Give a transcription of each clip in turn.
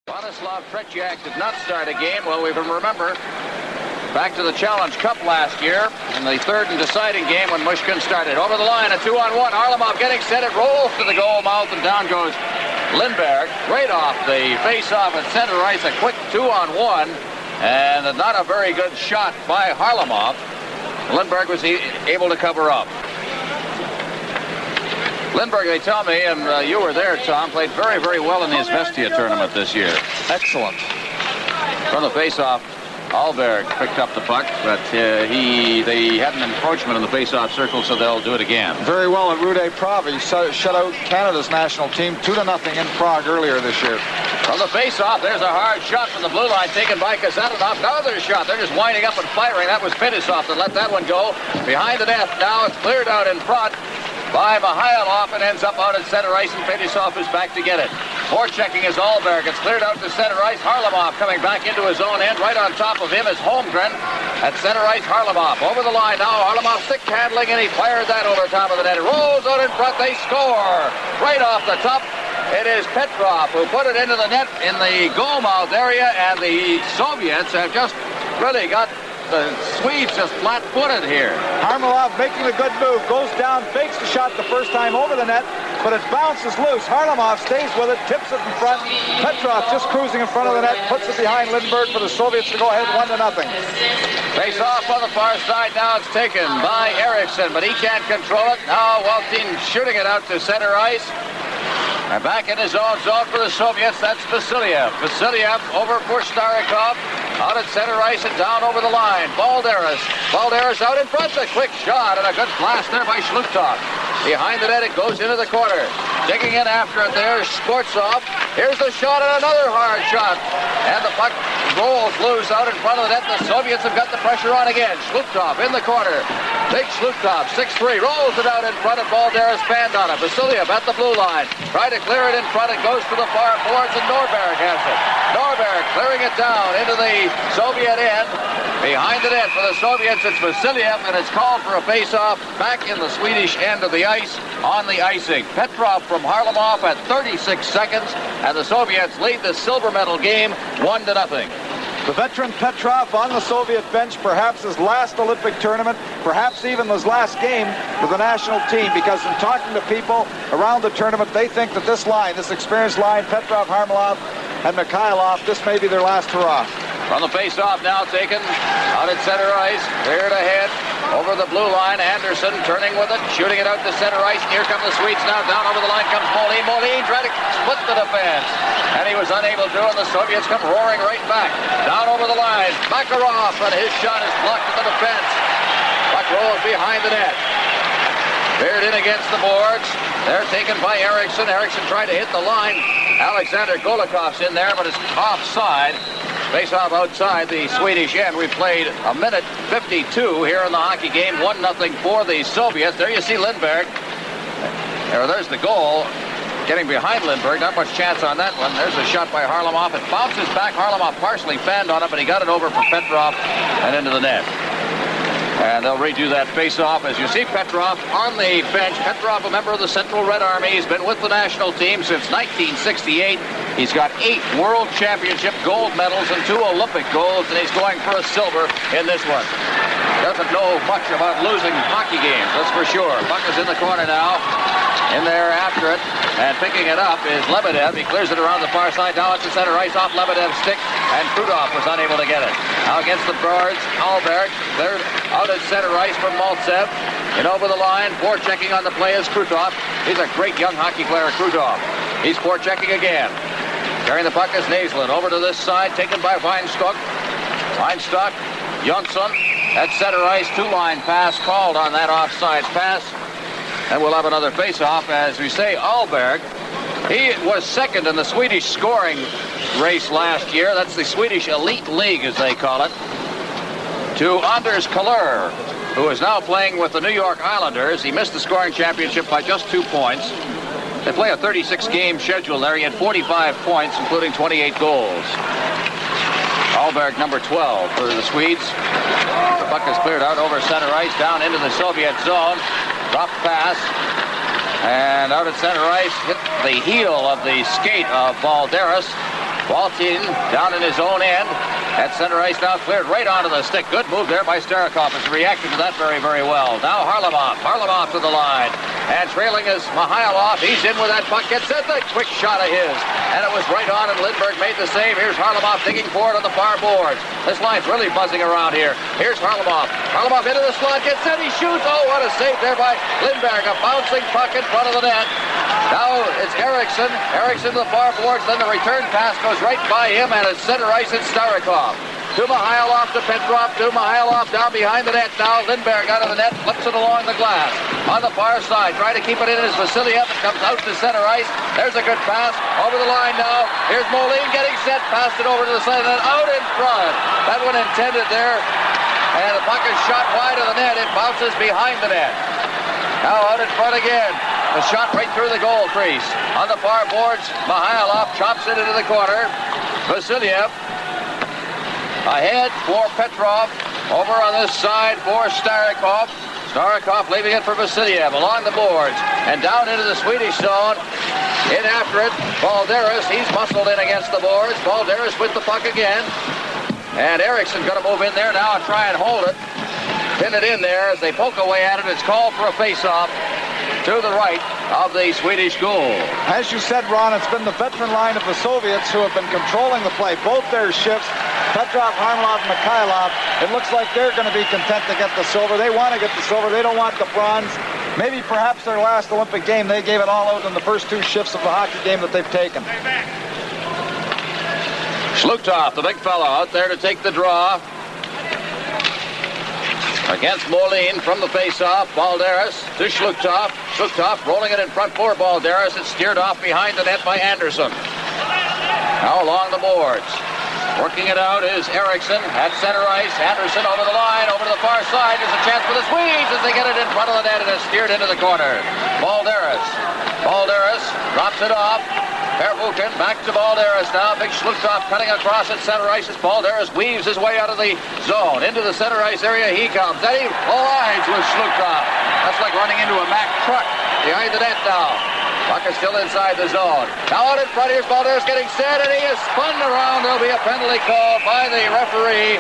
Vladislav Tretiak did not start a game. Well, we can remember back to the Challenge Cup last year in the third and deciding game when Mushkin started. Over the line, a 2-on-1. Harlamov getting set. It rolls to the goal mouth, and down goes Lindberg. Right off the face-off at center ice. A quick 2-on-1, and not a very good shot by Harlamov. Lindberg was able to cover up. Lindberg, they tell me, and you were there, Tom, played very, very well in the Izvestia tournament this year. Excellent. From the face-off, Ольберg picked up the puck, but they had an encroachment in the face-off circle, so they'll do it again. Very well at Rude Prague. He shut out Canada's national team 2-0 in Prague earlier this year. From the face-off, there's a hard shot from the blue line taken by Kazanov. Another shot. They're just winding up and firing. That was Fettisov that let that one go. Behind the net. Now it's cleared out in front by Mihайлов and ends up out at center ice, and Fettisov is back to get it. Forechecking is Ольберg. It's cleared out to center ice. Harlamov coming back into his own end. Right on top of him is Hольmgren. At center ice, Harlamov. Over the line now. Harlamov stick handling, and he fired that over top of the net. It rolls out in front. They score. Right off the top. It is Petrov who put it into the net in the goal mouth area, and the Soviets have just really got the Swedes just flat-footed here. Harlamov making a good move, goes down, fakes the shot the first time over the net, but it bounces loose. Harlamov stays with it, tips it in front. Petrov just cruising in front of the net, puts it behind Lindberg for the Soviets to go ahead 1-0. Face off on the far side. Now it's taken by Eriksson, but he can't control it. Now Waltin shooting it out to center ice. And back in his own zone for the Soviets, that's Vasilev. Vasilev over for Starikov. Out at center ice and down over the line. Balderis. Balderis out in front. A quick shot and a good blast there by Zlugtov. Behind the net, it goes into the corner. Digging in after it there, Skvortsov. Here's the shot and another hard shot. And the puck rolls loose out in front of the net. The Soviets have got the pressure on again. Zlugtov in the corner. Big Zlugtov, 6'3", rolls it out in front of Balderis, banned on it. Vasilev at the blue line. Try to clear it in front. It goes to the far boards, and Norberg has it. Norberg clearing it down into the Soviet end. Behind the net for the Soviets, it's Vasilev, and it's called for a face-off back in the Swedish end of the ice on the icing. Petrov from Harlamov at 36 seconds, and the Soviets lead the silver medal game 1-0. The veteran Petrov on the Soviet bench, perhaps his last Olympic tournament, perhaps even his last game with the national team, because in talking to people around the tournament, they think that this line, this experienced line, Petrov, Harlamov, and Mihайлov, this may be their last hurrah. From the face-off now taken out at center ice, cleared ahead over the blue line. Anderson turning with it, shooting it out to center ice. Here come the Swedes now. Down over the line comes Molin. Molin tried to split the defense, and he was unable to, and the Soviets come roaring right back. Down over the line, Makarov, and his shot is blocked at the defense. Puck rolls behind the net. Veered in against the boards. They're taken by Eriksson. Eriksson tried to hit the line. Alexander Golikov's in there, but it's offside. Face-off outside the Swedish end. We played a minute 52 here in the hockey game. 1-0 for the Soviets. There you see Lindberg. There's the goal. Getting behind Lindberg. Not much chance on that one. There's a shot by Harlamov. It bounces back. Harlamov partially fanned on it, but he got it over for Petrov and into the net. And they'll redo that face-off. As you see Petrov on the bench. Petrov, a member of the Central Red Army. He's been with the national team since 1968. He's got 8 World Championship gold medals and 2 Olympic golds, and he's going for a silver in this one. Doesn't know much about losing hockey games, that's for sure. Puck is in the corner now. In there after it, and picking it up is Lebedev. He clears it around the far side. Now it's the center ice off Lebedev's stick, and Krutov was unable to get it. Now against the boards, Ольберg cleared out at center ice from Mальцев. And over the line, forechecking on the play is Krutov. He's a great young hockey player, Krutov. He's forechecking again. Carrying the puck is Нэслунд. Over to this side, taken by Weinstock. Weinstock, Jönsson at center ice. 2-line pass called on that offside pass. And we'll have another face-off. As we say, Ольберg, he was second in the Swedish scoring race last year. That's the Swedish Elite League, as they call it, to Anders Kallur, who is now playing with the New York Islanders. He missed the scoring championship by just 2 points. They play a 36-game schedule there. He had 45 points, including 28 goals. Ольберg, number 12 for the Swedes. The puck is cleared out over center ice, down into the Soviet zone. Drop pass, and out at center ice, hit the heel of the skate of Balderis. Waltin down in his own end. At center ice now cleared right onto the stick. Good move there by Starikov. Has reacted to that very, very well. Now Harlamov. Harlamov to the line. And trailing is Mihайлов. He's in with that puck. Gets it. The quick shot of his. And it was right on, and Lindberg made the save. Here's Harlamov digging forward on the far boards. This line's really buzzing around here. Here's Harlamov. Harlamov into the slot. Gets it. He shoots. Oh, what a save there by Lindberg. A bouncing puck in front of the net. Now it's Eriksson. Eriksson to the far boards. Then the return pass goes right by him, and at center ice it's Starikov. To Mihайлов, to Petrov, to Mihайлov, down behind the net now. Lindberg out of the net, flips it along the glass. On the far side, trying to keep it in is Vasiliev. It comes out to center ice. There's a good pass. Over the line now. Here's Moline getting set. Passed it over to the side and then out in front. That one intended there. And the puck is shot wide of the net. It bounces behind the net. Now out in front again. The shot right through the goal crease. On the far boards, Mihайлов chops it into the corner. Vasiliev ahead for Petrov. Over on this side for Starikov. Starikov leaving it for Vasiliev along the boards. And down into the Swedish zone. In after it, Balderis. He's muscled in against the boards. Balderis with the puck again. And Eriksson going to move in there now and try and hold it. Pin it in there as they poke away at it. It's called for a face-off to the right of the Swedish goal. As you said, Ron, it's been the veteran line of the Soviets who have been controlling the play. Both their shifts, Petrov, Harlamov, and Mihайлov, it looks like they're going to be content to get the silver. They want to get the silver. They don't want the bronze. Maybe perhaps their last Olympic game, they gave it all out in the first two shifts of the hockey game that they've taken. Zlugtov, the big fellow, out there to take the draw. Against Moline from the face-off. Balderis to Zlugtov. Zlugtov rolling it in front for Balderis. It's steered off behind the net by Andersson. Now along the boards. Working it out is Eriksson at center ice. Andersson over the line, over to the far side. There's a chance for the Swedes as they get it in front of the net and it's steered into the corner. Balderis. Balderis drops it off. Первухин back to Balderis now. Big Zlugtov cutting across at center ice as Balderis weaves his way out of the zone. Into the center ice area he comes. Then he collides with Zlugtov. That's like running into a Mack truck behind the net now. Puck is still inside the zone. Now out in front, here's Balderis getting set, and he is spun around. There'll be a penalty call by the referee,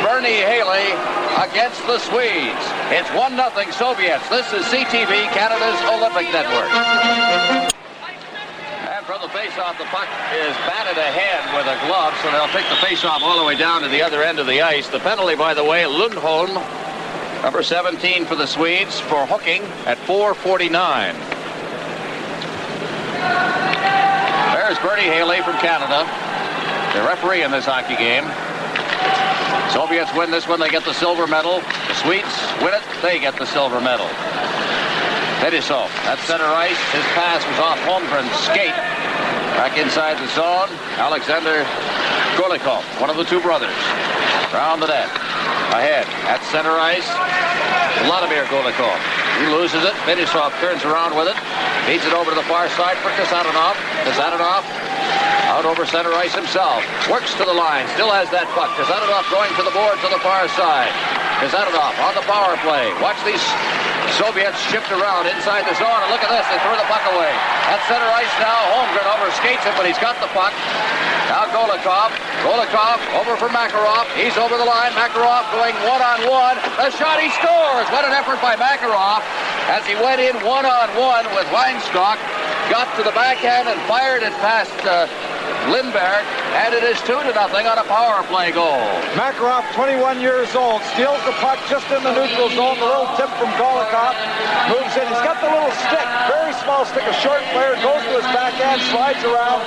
Bernie Haley, against the Swedes. It's 1-0 Soviets. This is CTV, Canada's Olympic Network. And from the face-off, the puck is batted ahead with a glove, so they'll take the face-off all the way down to the other end of the ice. The penalty, by the way, Lundholm, number 17 for the Swedes, for hooking at 4:49. There's Bernie Haley from Canada, the referee in this hockey game. Soviets win this one, they get the silver medal. The Swedes win it, they get the silver medal. Fettisov at center ice. His pass was off Hольmgren's skate. Back inside the zone, Alexander Golikov, one of the two brothers. Round the net. Ahead at center ice, Vladimir Golikov. He loses it. Fettisov turns around with it. Feeds it over to the far side for Kasatonov. Kasatonov out over center ice himself. Works to the line. Still has that puck. Kasatonov going to the board to the far side. Kasatonov on the power play. Watch these Soviets shift around inside the zone. And look at this. They throw the puck away. At center ice now. Hольmgren overskates it, but he's got the puck. Now Golikov. Golikov over for Makarov. He's over the line. Makarov going one-on-one. The shot, he scores. What an effort by Makarov as he went in one-on-one with Weinstock. Got to the backhand and fired it past Lindberg, and it is 2-0 on a power play goal. Makarov, 21 years old, steals the puck just in the neutral zone. The little tip from Golikov moves in. He's got the little stick, very small stick, a short player, goes to his backhand, slides around.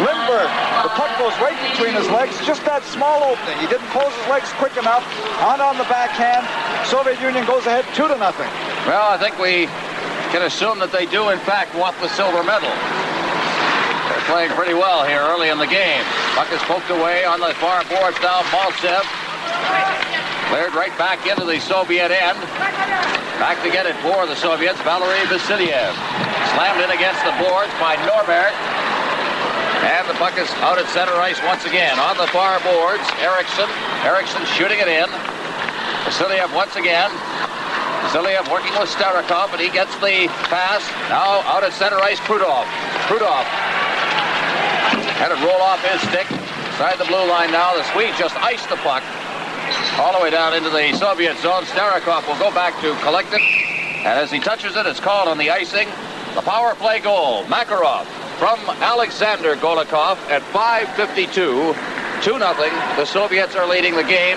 Lindberg, the puck goes right between his legs, just that small opening. He didn't close his legs quick enough. On the backhand, Soviet Union goes ahead 2-0. Well, I think we can assume that they do, in fact, want the silver medal. They're playing pretty well here early in the game. Puck is poked away on the far boards now. Mальцев cleared right back into the Soviet end. Back to get it for the Soviets, Valery Vasiliev. Slammed in against the boards by Norberg. And the puck is out at center ice once again. On the far boards, Eriksson. Eriksson shooting it in. Vasiliev once again. Vasiliev working with Starikov, and he gets the pass. Now out at center ice, Krutov. Krutov Had it roll off his stick. Inside the blue line now. The Swedes just iced the puck all the way down into the Soviet zone. Starikov will go back to collect it. And as he touches it, it's called on the icing. The power play goal. Makarov from Alexander Golikov at 5:52. 2-0. The Soviets are leading the game.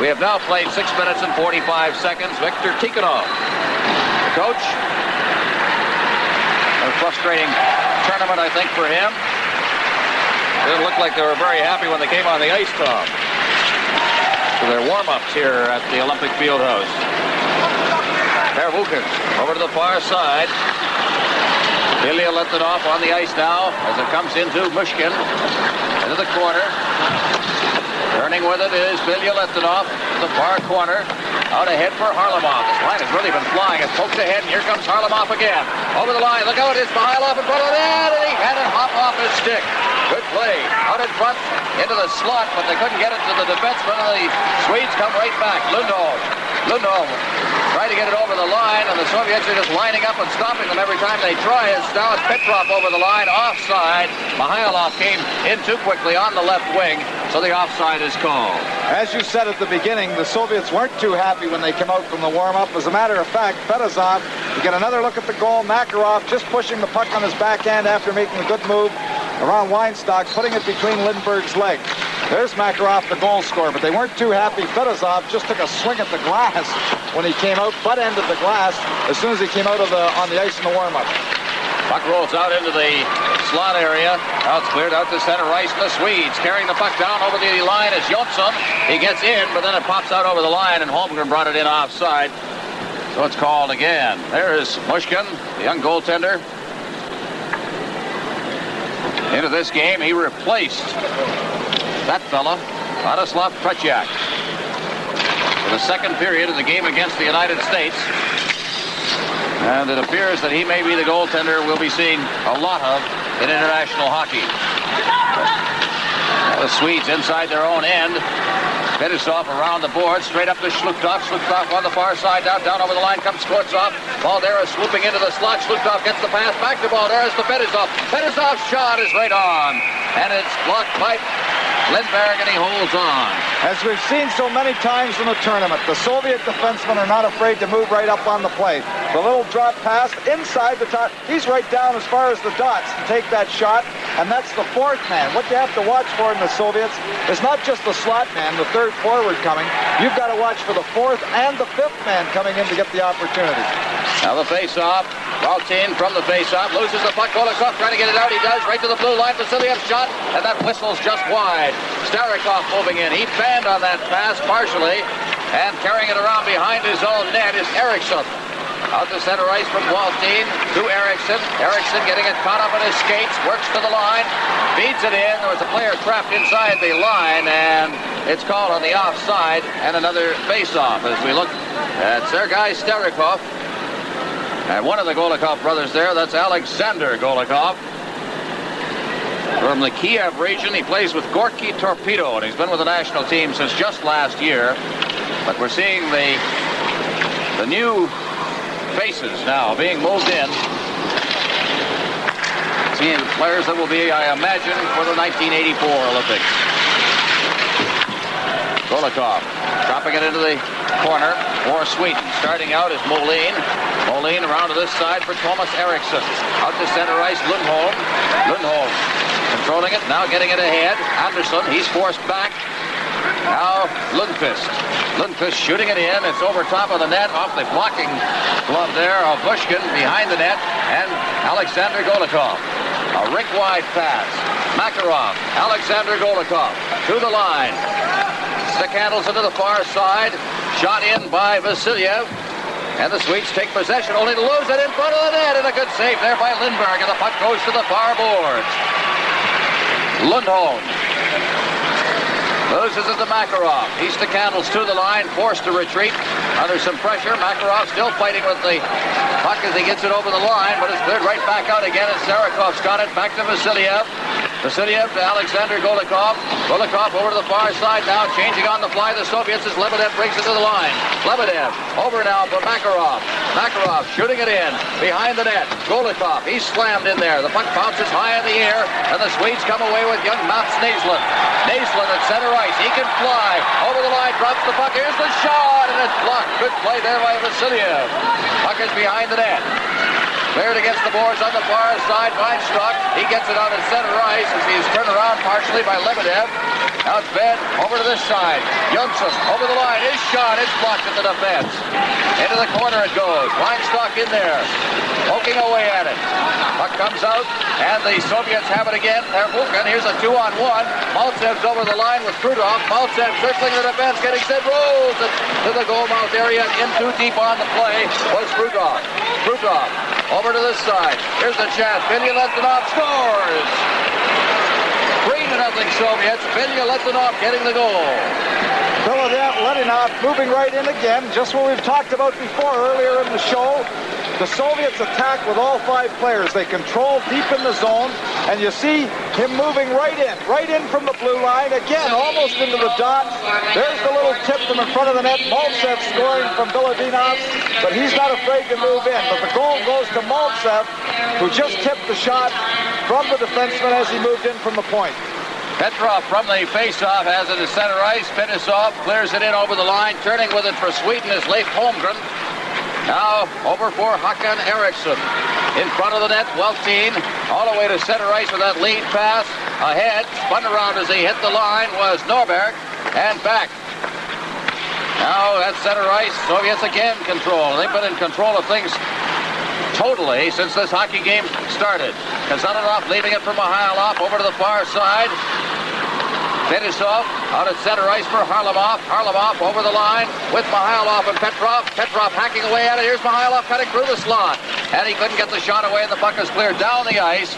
We have now played 6 minutes and 45 seconds. Viktor Tikhonov, the coach. A frustrating tournament, I think, for him. Didn't look like they were very happy when they came on the ice, Tom. So their warm-ups here at the Olympic Fieldhouse. Первухин over to the far side. Bilялетdinov on the ice now as it comes into Mushkin. Into the corner. Turning with it is Bilялетdinov to the far corner. Out ahead for Harlamov. This line has really been flying. It pokes ahead, and here comes Harlamov again. Over the line. Look out. It's Mihайлov in front of the net, and he had it hop off his stick. Good play. Out in front into the slot, but they couldn't get it to the defenseman, and the Swedes come right back. Lundholm trying to get it over the line, and the Soviets are just lining up and stopping them every time they try. Now it's Petrov over the line, offside. Mihайлov came in too quickly on the left wing, so the offside is called. As you said at the beginning, the Soviets weren't too happy when they came out from the warm-up. As a matter of fact, Fettisov, you get another look at the goal. Makarov just pushing the puck on his backhand after making a good move around Weinstock, putting it between Lindbergh's legs. There's Makarov, the goal scorer, but they weren't too happy. Fettisov just took a swing at the glass when he came out, butt end of the glass, as soon as he came out on the ice in the warm-up. Puck rolls out into the slot area. Now it's cleared out to center ice. The Swedes carrying the puck down over the line is Jönsson. He gets in, but then it pops out over the line, and Hólmgren brought it in offside. So it's called again. There is Mushkin, the young goaltender. Into this game, he replaced that fella, Vladislav Tretiak, for the second period of the game against the United States. And it appears that he may be the goaltender we'll be seeing a lot of in international hockey. The Swedes inside their own end. Fettisov around the board, straight up to Jlugtov. Jlugtov on the far side, down over the line comes Skvortsov. Balderis swooping into the slot. Jlugtov gets the pass back to Balderis to Fettisov. Fettisov's shot is right on, and it's blocked by Lindberg, and he holds on. As we've seen so many times in the tournament, the Soviet defensemen are not afraid to move right up on the play. The little drop pass inside the top. He's right down as far as the dots to take that shot, and that's the fourth man. What you have to watch for in the Soviets is not just the slot man, the third forward coming. You've got to watch for the fourth and the fifth man coming in to get the opportunity. Now the face-off. Valtin from the face-off loses the puck. Golikov trying to get it out. He does. Right to the blue line. Vasilyev's shot, and that whistle's just wide. Starikov moving in. He fanned on that pass partially, and carrying it around behind his own net is Eriksson. Out to center ice from Valtin to Eriksson. Eriksson getting it caught up in his skates. Works to the line. Feeds it in. There was a player trapped inside the line, and it's called on the offside, and another face-off as we look at Sergei Starikov. And one of the Golikov brothers there, that's Alexander Golikov. From the Kiev region, he plays with Gorky Torpedo, and he's been with the national team since just last year. But we're seeing the new faces now being moved in. Seeing players that will be, I imagine, for the 1984 Olympics. Golikov dropping it into the corner for Sweden. Starting out is Molin. Molin around to this side for Thomas Eriksson. Out to center ice, Lundholm. Lundholm controlling it, now getting it ahead. Anderson, he's forced back. Now Lundqvist. Lundqvist shooting it in. It's over top of the net, off the blocking glove there of Bushkin behind the net. And Alexander Golikov. A rink-wide pass. Makarov, Alexander Golikov to the line. Stick handles into the far side. Shot in by Vasilyev. And the Swedes take possession, only to lose it in front of the net. And a good save there by Lindberg. And the puck goes to the far boards. Lundholm loses it to Makarov. He stick handles to the line, forced to retreat under some pressure. Makarov still fighting with the puck as he gets it over the line, but it's cleared right back out again, and Sarakov's got it back to Vasilyev. Vasilev to Alexander Golikov. Golikov over to the far side now, changing on the fly. The Soviets as Lebedev brings it to the line. Lebedev over now for Makarov. Makarov shooting it in behind the net. Golikov, he's slammed in there. The puck bounces high in the air, and the Swedes come away with young Mats Näslund. Näslund at center ice. He can fly over the line, drops the puck. Here's the shot, and it's blocked. Good play there by Vasilev. Puck is behind the net. Cleared against the boards on the far side. Weinstock, he gets it out at center ice as he's turned around partially by Lebedev. Now it's fed over to this side. Jönsson over the line. His shot is blocked at the defense. Into the corner it goes. Weinstock in there, poking away at it. Puck comes out, and the Soviets have it again. Первухин, here's a 2-on-1. Mальцev's over the line with Krutov. Mальцev circling the defense, getting set, rolls it to the goal mouth area. In too deep on the play was Krutov. Krutov over to this side. Here's the chance. Bilялетдинов scores. 3-0 Soviets. Bilялетdinov getting the goal. Bilялетdinov moving right in again, just what we've talked about before earlier in the show. The Soviets attack with all 5 players. They control deep in the zone, and you see him moving right in from the blue line. Again, almost into the dot. There's the little tip from in front of the net. Mальцев scoring from Bilялетdinov, but he's not afraid to move in. But the goal goes to Mальцев, who just tipped the shot from the defenseman as he moved in from the point. Petrov from the face-off has it at center ice. Fettisov clears it in over the line. Turning with it for Sweden is Leif Holmgren. Now over for Ch.Эриксson. In front of the net, Weltin all the way to center ice with that lead pass. Ahead, spun around as he hit the line was Norberg, and back. Now that's center ice. Soviets again control. They've been in control of things totally since this hockey game started. Kazanov leaving it for Mihайлов over to the far side. Fettisov out at center ice for Harlamov. Harlamov over the line with Mihайлов and Petrov. Petrov hacking away at it. Here's Mihайлov cutting through the slot. And he couldn't get the shot away, and the puck is cleared down the ice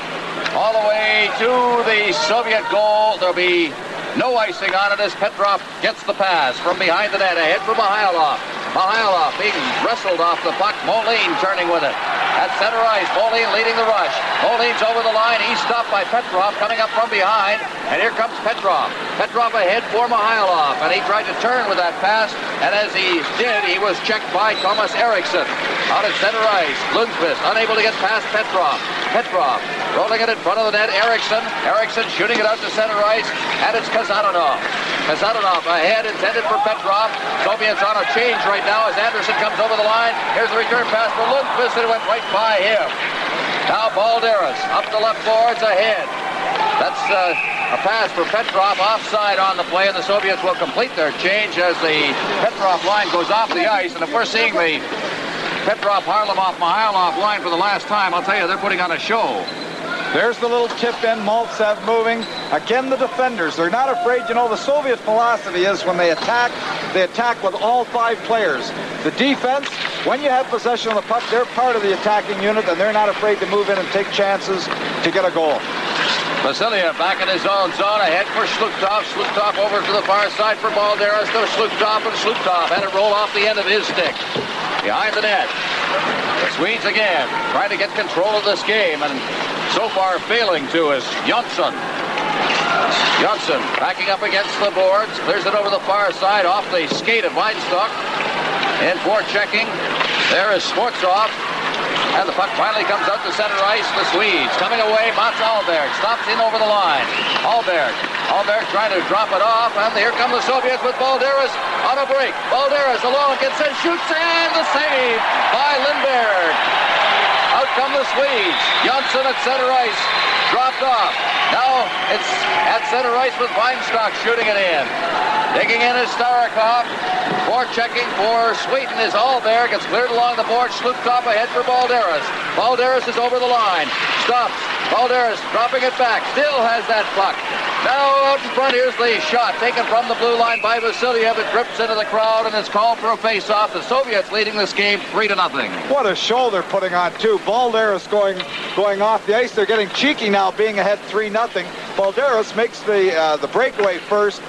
all the way to the Soviet goal. There'll be no icing on it as Petrov gets the pass from behind the net. Ahead for Mihайлov. Mihайлov being wrestled off the puck. Moline turning with it. At center ice, Moline leading the rush. Moline's over the line. He's stopped by Petrov coming up from behind. And here comes Petrov. Petrov ahead for Mihайлov. And he tried to turn with that pass. And as he did, he was checked by Т.Эрикссон. Out at center ice, Lundqvist unable to get past Petrov. Petrov rolling it in front of the net. Eriksson. Eriksson shooting it out to center ice. And it's Kazanov. Kazanov ahead, intended for Petrov. Soviets on a change right now as Anderson comes over the line. Here's the return pass for Lundqvist, and it went right by him. Now Balderis up the left boards ahead. That's a pass for Petrov, offside on the play, and the Soviets will complete their change as the Petrov line goes off the ice. And if we're seeing the Petrov, Harlamov, Mihайлov line for the last time, I'll tell you, they're putting on a show. There's the little tip in, Mальцев moving. Again, the defenders, they're not afraid. You know, the Soviet philosophy is when they attack with all 5 players. The defense, when you have possession of the puck, they're part of the attacking unit, and they're not afraid to move in and take chances to get a goal. Vasilev back in his own zone, ahead for Zlugtov. Zlugtov over to the far side for Balderis to Zlugtov, and Zlugtov had it roll off the end of his stick. Behind the net. The Swedes again trying to get control of this game, and so far failing to is Jönsson. Jönsson backing up against the boards, clears it over the far side off the skate of Weinstock. In for checking. There is Skvortsov. And the puck finally comes out to center ice. The Swedes coming away. Mats Ольберg stops in over the line. Ольберg trying to drop it off. And here come the Soviets with Balderis on a break. Balderis alone gets in, shoots, and the save by Lindberg. Out come the Swedes. Jönsson at center ice. Dropped off. Now it's at center ice with Weinstock shooting it in. Digging in is Starikov. For checking for Sweden is Ольберg. It's cleared along the board. Zlugtov ahead for Balderis. Balderis is over the line. Stops. Balderis dropping it back. Still has that puck. Now out in front, here's the shot taken from the blue line by Vasilev. It drifts into the crowd, and it's called for a face-off. The Soviets leading this game 3-0. What a show they're putting on, too. Balderis going off the ice. They're getting cheeky now, being ahead 3-0. Balderis makes the breakaway first.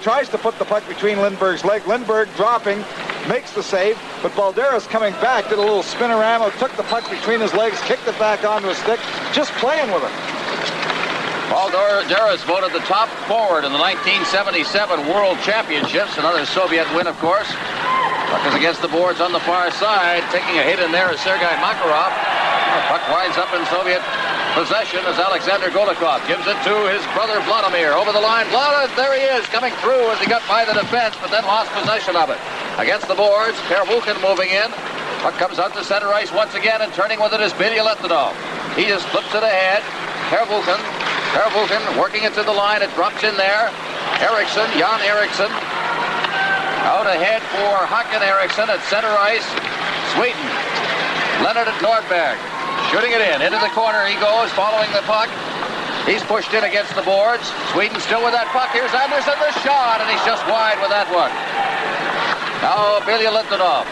Tries to put the puck between Lindberg's leg. Lindberg dropping, makes the save, but Balderis coming back, did a little spinorama, took the puck between his legs, kicked it back onto his stick, just playing with it. Balderis voted the top forward in the 1977 World Championships. Another Soviet win, of course. Puck is against the boards on the far side. Taking a hit in there is Sergei Makarov. The puck winds up in Soviet possession as Alexander Golikov gives it to his brother Vladimir. Over the line, there he is, coming through as he got by the defense, but then lost possession of it. Against the boards, Первухин moving in. Puck comes out to center ice once again, and turning with it is Bilялетдинов. He just flips it ahead. Первухin working it to the line. It drops in there. Eriksson, Ja.Эрiksson. Out ahead for Х.Эриксson at center ice. Sweden. Leonard at Nordberg. Shooting it in. Into the corner he goes, following the puck. He's pushed in against the boards. Sweden still with that puck. Here's Andersson, the shot, and he's just wide with that one. Now Bilялетдинов.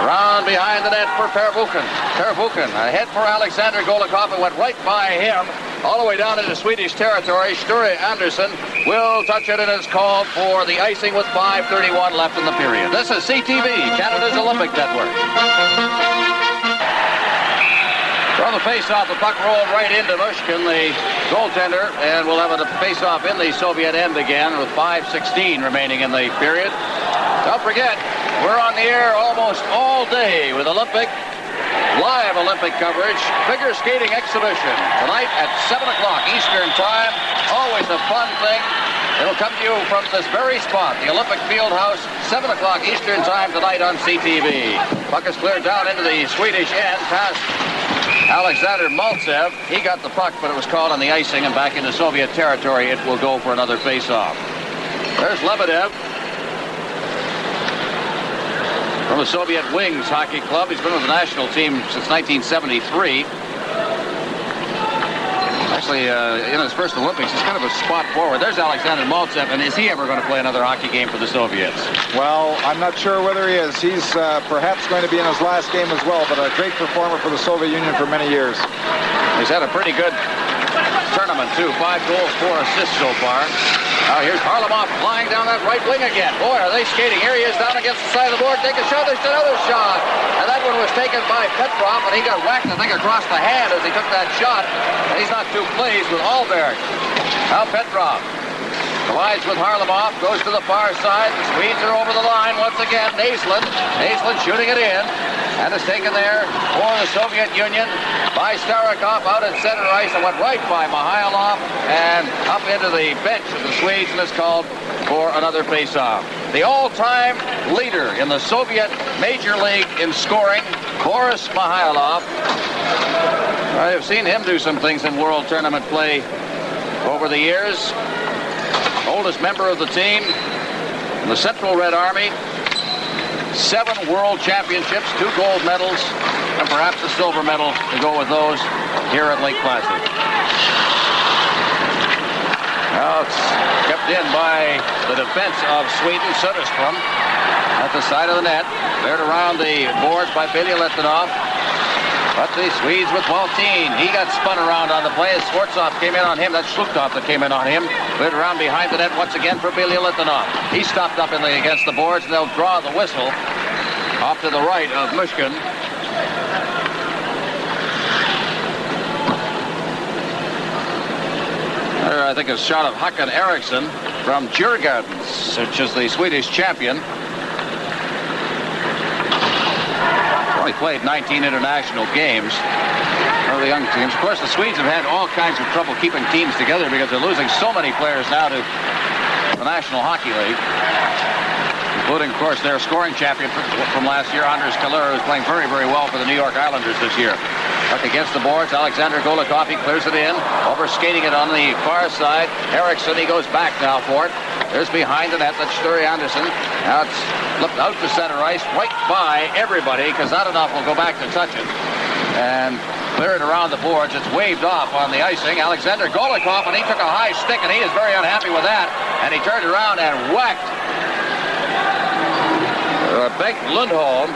Around behind the net for Первухин. Первухin ahead for Alexander Golikov, and went right by him all the way down into Swedish territory. Sture Andersson will touch it, and is called for the icing with 5:31 left in the period. This is CTV, Canada's Olympic Network. From the face-off, the puck rolled right into Mushkin, the goaltender, and we'll have a face-off in the Soviet end again with 5:16 remaining in the period. Don't forget, we're on the air almost all day with live Olympic coverage, figure skating exhibition tonight at 7 o'clock Eastern Time. Always a fun thing. It'll come to you from this very spot, the Olympic Fieldhouse, 7 o'clock Eastern Time tonight on CTV. Puck is cleared down into the Swedish end, past Alexander Mальцев. He got the puck, but it was called on the icing, and back into Soviet territory it will go for another face-off. There's Lebedev from the Soviet Wings Hockey Club. He's been with the national team since 1973. Actually, in his first Olympics, he's kind of a spot forward. There's Alexander Mальцев, and is he ever going to play another hockey game for the Soviets? Well, I'm not sure whether he is. He's perhaps going to be in his last game as well, but a great performer for the Soviet Union for many years. He's had a pretty good tournament, too. 5 goals, 4 assists so far. Now here's Harlamov flying down that right wing again. Boy, are they skating. Here he is down against the side of the board. Take a shot. There's another shot. And that one was taken by Petrov, and he got whacked, I think, across the hand as he took that shot. And he's not too pleased with Ольберg. Now Petrov collides with Harlamov, goes to the far side. The Swedes are over the line once again. Нэслунд shooting it in. And is taken there for the Soviet Union by Starikov out at center ice, and went right by Mihайлов and up into the bench of the Swedes, and is called for another face-off. The all-time leader in the Soviet Major League in scoring, Boris Mihайлov. I have seen him do some things in World Tournament play over the years. Oldest member of the team in the Central Red Army. 7 World Championships, 2 gold medals, and perhaps a silver medal to go with those here at Lake-Plăsid. Now it's kept in by the defense of Sweden, Söderström, at the side of the net. Cleared around the boards by Bilялетдинов. But the Swedes with Waltin. He got spun around on the play as Skvortsov came in on him. That's Žlugtov that came in on him. Cleared around behind the net once again for Bilялетdinov. He stopped up against the boards, and they'll draw the whistle off to the right of Mushkin. There, I think, a shot of Х.Эриксson from Djurgårdens, which is the Swedish champion. Only played 19 international games for the young teams. Of course, the Swedes have had all kinds of trouble keeping teams together because they're losing so many players now to the National Hockey League, including, of course, their scoring champion from last year, Anders Kalur, who's playing very, very well for the New York Islanders this year. Up against the boards, Alexander Golikov, he clears it in, over skating it on the far side. Ä.Eriksson, he goes back now for it. There's behind the net, that's Sture Andersson. Now it's flipped out to center ice, right by everybody, because not enough will go back to touch it. And clear it around the boards. It's waved off on the icing. Alexander Golikov, and he took a high stick, and he is very unhappy with that. And he turned around and whacked Bengt Lundholm.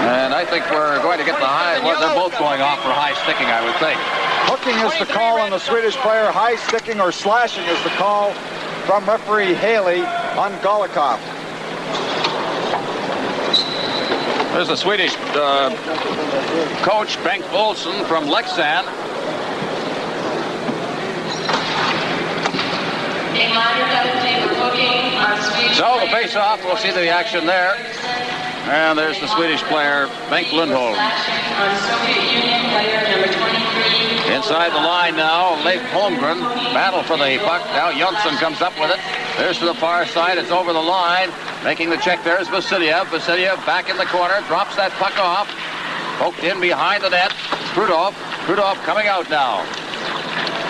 And I think we're going to get the high. Well, they're both going off for high sticking, I would think. Hooking is the call on the Swedish player. High sticking or slashing is the call from referee Haley on Golikov. There's the Swedish coach, Bengt Olsson from Leksand. So the face-off, we'll see the action there. And there's the Swedish player, Bengt Lundholm. Inside the line now, Leif Holmgren. Battle for the puck. Now Jönsson comes up with it. There's to the far side. It's over the line. Making the check there is Vasiliev. Vasiliev back in the corner. Drops that puck off. Poked in behind the net. Krutov. Krutov coming out now.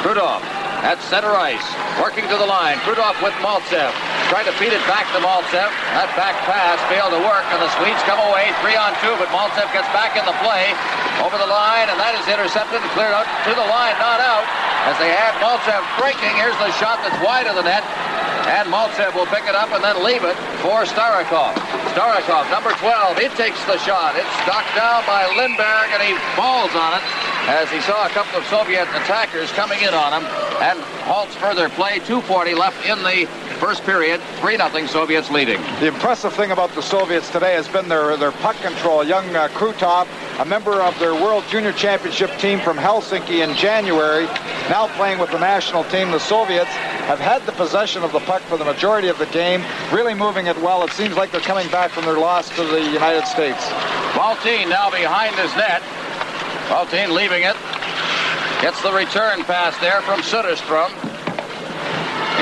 Krutov at center ice. Working to the line. Krutov with Mальцев. Trying to feed it back to Mальцев. That back pass failed to work, and the Swedes come away 3-on-2, but Mальцев gets back in the play over the line, and that is intercepted and cleared out to the line, not out. As they have Mальцев breaking, here's the shot that's wide of the net, and Mальцев will pick it up and then leave it for Starikov. Starikov, number 12, he takes the shot. It's knocked down by Lindberg, and he falls on it as he saw a couple of Soviet attackers coming in on him, and halts further play. 2:40 left in the first period. 3-0 Soviets leading. The impressive thing about the Soviets today has been their puck control. Young Krutov, a member of their World Junior Championship team from Helsinki in January, now playing with the national team. The Soviets have had the possession of the puck for the majority of the game, really moving it well. It seems like they're coming back from their loss to the United States. Valtin now behind his net. Valtin leaving it. Gets the return pass there from Söderström.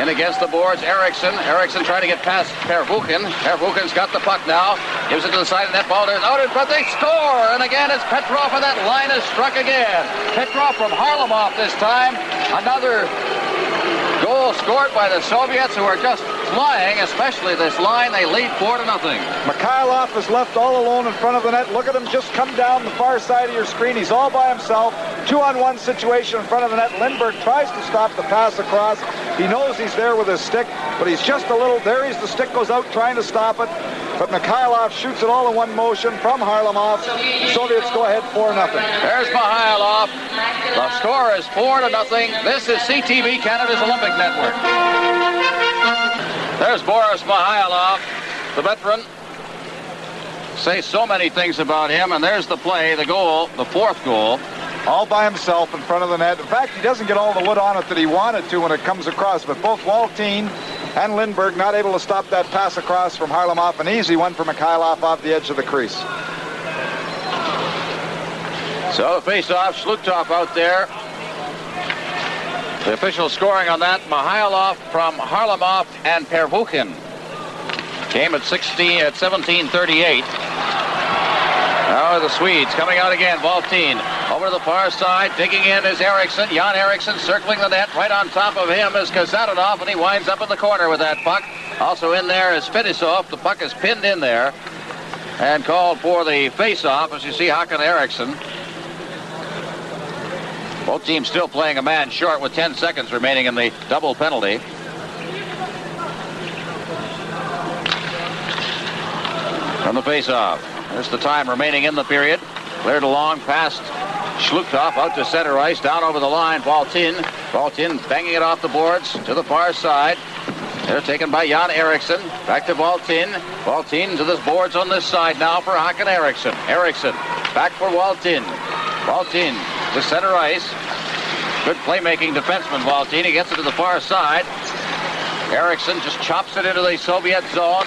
In against the boards, Eriksson. Eriksson trying to get past Первухин. Pervukin's got the puck now. Gives it to the side of the net. Balders out in front. They score! And again, it's Petrov, and that line is struck again. Petrov from Harlamov this time. Another goal scored by the Soviets, who are just flying, especially this line. They lead 4-0. Mihайлov is left all alone in front of the net. Look at him just come down the far side of your screen. He's all by himself. 2-on-1 situation in front of the net. Lindberg tries to stop the pass across. He knows he's there with his stick, but he's just a little there. The stick goes out trying to stop it, but Mihайлov shoots it all in one motion from Harlamov. The Soviets go ahead 4-0. There's Mihайлov. The score is 4-0. This is CTV Canada's Olympic Network. There's Boris Mihайлov, the veteran. Say so many things about him, and there's the play, the goal, the fourth goal. All by himself in front of the net. In fact, he doesn't get all the wood on it that he wanted to when it comes across, but both Valtin and Lindberg not able to stop that pass across from Harlamov. An easy one for Mihайлov off the edge of the crease. So the face-off, Zlugtov out there. The official scoring on that, Mihайлov from Harlamov and Pervukin. Came at 17:38. Now the Swedes coming out again. Valtin over to the far side. Digging in is Eriksson. Ja.Эрикsson circling the net. Right on top of him is Kazanov, and he winds up in the corner with that puck. Also in there is Fettisov. The puck is pinned in there and called for the face-off, as you see Х.Эриксson. Both teams still playing a man short with 10 seconds remaining in the double penalty. From the face-off. There's the time remaining in the period. Cleared along past Zlugtov out to center ice. Down over the line, Valtin. Valtin banging it off the boards to the far side. They're taken by Ja.Эрикsson. Back to Valtin. Valtin to the boards on this side now for Х.Эрикsson. Eriksson back for Valtin. Valtin to center ice. Good playmaking defenseman, Valtin. He gets it to the far side. Eriksson just chops it into the Soviet zone.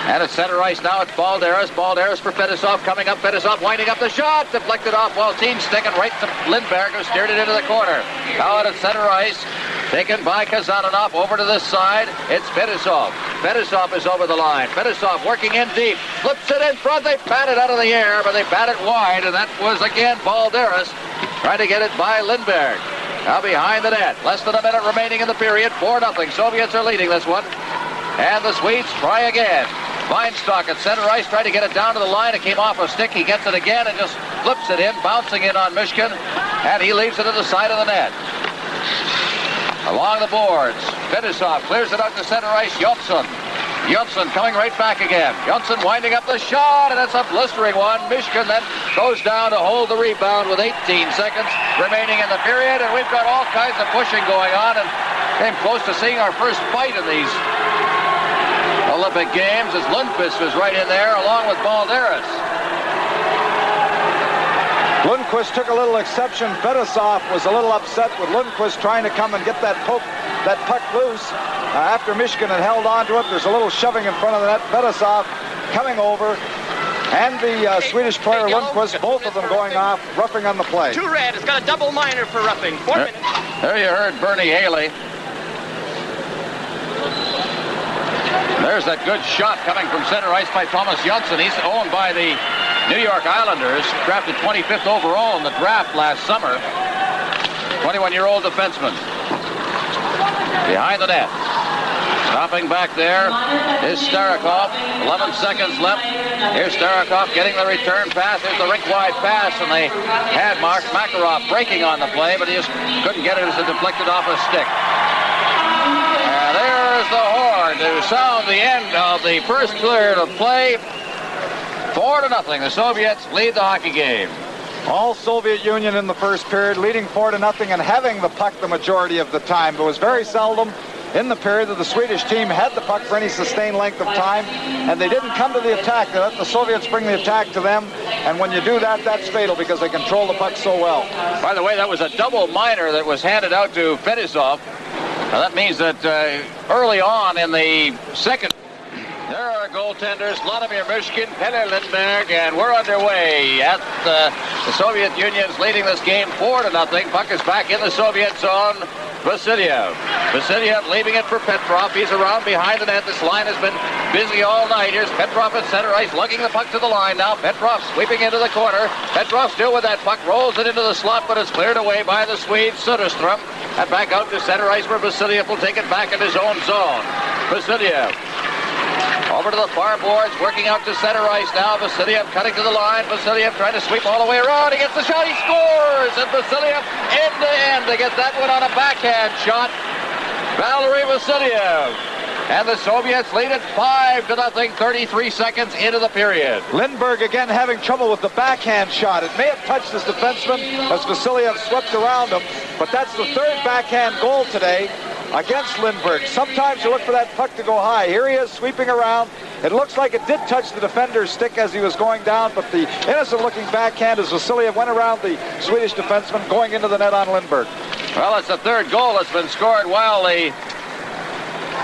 And at center ice now, it's Balderis. Balderis for Fettisov coming up. Fettisov winding up the shot. Deflected off Valtin, sticking right to Lindberg, who steered it into the corner. Now at center ice, taken by Kazanov over to this side. It's Fettisov. Fettisov is over the line. Fettisov working in deep. Flips it in front. They bat it out of the air, but they bat it wide. And that was again Balderis trying to get it by Lindberg. Now behind the net. Less than a minute remaining in the period. 4-0. Soviets are leading this one. And the Swedes try again. Weinstock at center ice, tried to get it down to the line. It came off a stick. He gets it again and just flips it in, bouncing in on Mishkin. And he leaves it to the side of the net. Along the boards, Fettisov clears it out to center ice. Jönsson. Jönsson coming right back again. Jönsson winding up the shot, and that's a blistering one. Mishkin then goes down to hold the rebound with 18 seconds remaining in the period. And we've got all kinds of pushing going on, and came close to seeing our first fight in these Olympic Games, as Lundqvist was right in there along with Balderis. Lundqvist took a little exception. Fettisov was a little upset with Lundqvist trying to come and get that poke that puck loose after Michigan had held on to it. There's a little shoving in front of the net. Fettisov coming over, and the Swedish player Lundqvist, both of them going off, roughing on the play. 2 red. It's got a double minor for roughing. 4 minutes. There you heard Bernie Haley. There's that good shot coming from center ice by Thomas Jonsson. He's owned by the New York Islanders, drafted 25th overall in the draft last summer. 21-year-old defenseman. Behind the net. Stopping back there is Starikov. 11 seconds left. Here's Starikov getting the return pass. There's the rink-wide pass, and they had Makarov breaking on the play, but he just couldn't get it as it deflected off his stick. And there's the horn to sound the end of the first period of play. 4-0. The Soviets lead the hockey game. All Soviet Union in the first period, leading 4-0 and having the puck the majority of the time. It was very seldom in the period that the Swedish team had the puck for any sustained length of time, and they didn't come to the attack. They let the Soviets bring the attack to them, and when you do that, that's fatal because they control the puck so well. By the way, that was a double minor that was handed out to Fettisov. Now that means that early on in the second, there are goaltenders, Vladimir Myshkin, Pelle Lindberg, and we're underway at the Soviet Union's leading this game 4-0. Puck is back in the Soviet zone. Vasiliev leaving it for Petrov. He's around behind the net. This line has been busy all night. Here's Petrov at center ice, lugging the puck to the line. Now Petrov sweeping into the corner. Petrov still with that puck, rolls it into the slot, but it's cleared away by the Swede Söderström. And back out to center ice where Vasiliev will take it back in his own zone. Vasiliev over to the far boards, working out to center ice now. Vasiliev cutting to the line. Vasiliev trying to sweep all the way around. He gets the shot. He scores. And Vasiliev end to end to get that one on a backhand shot. Valery Vasiliev. And the Soviets lead it 5-0, 33 seconds into the period. Lindberg again having trouble with the backhand shot. It may have touched his defenseman as Vasiliev swept around him, but that's the third backhand goal today against Lindberg. Sometimes you look for that puck to go high. Here he is sweeping around. It looks like it did touch the defender's stick as he was going down, but the innocent-looking backhand as Vasiliev went around the Swedish defenseman going into the net on Lindberg. Well, it's the third goal that's been scored while the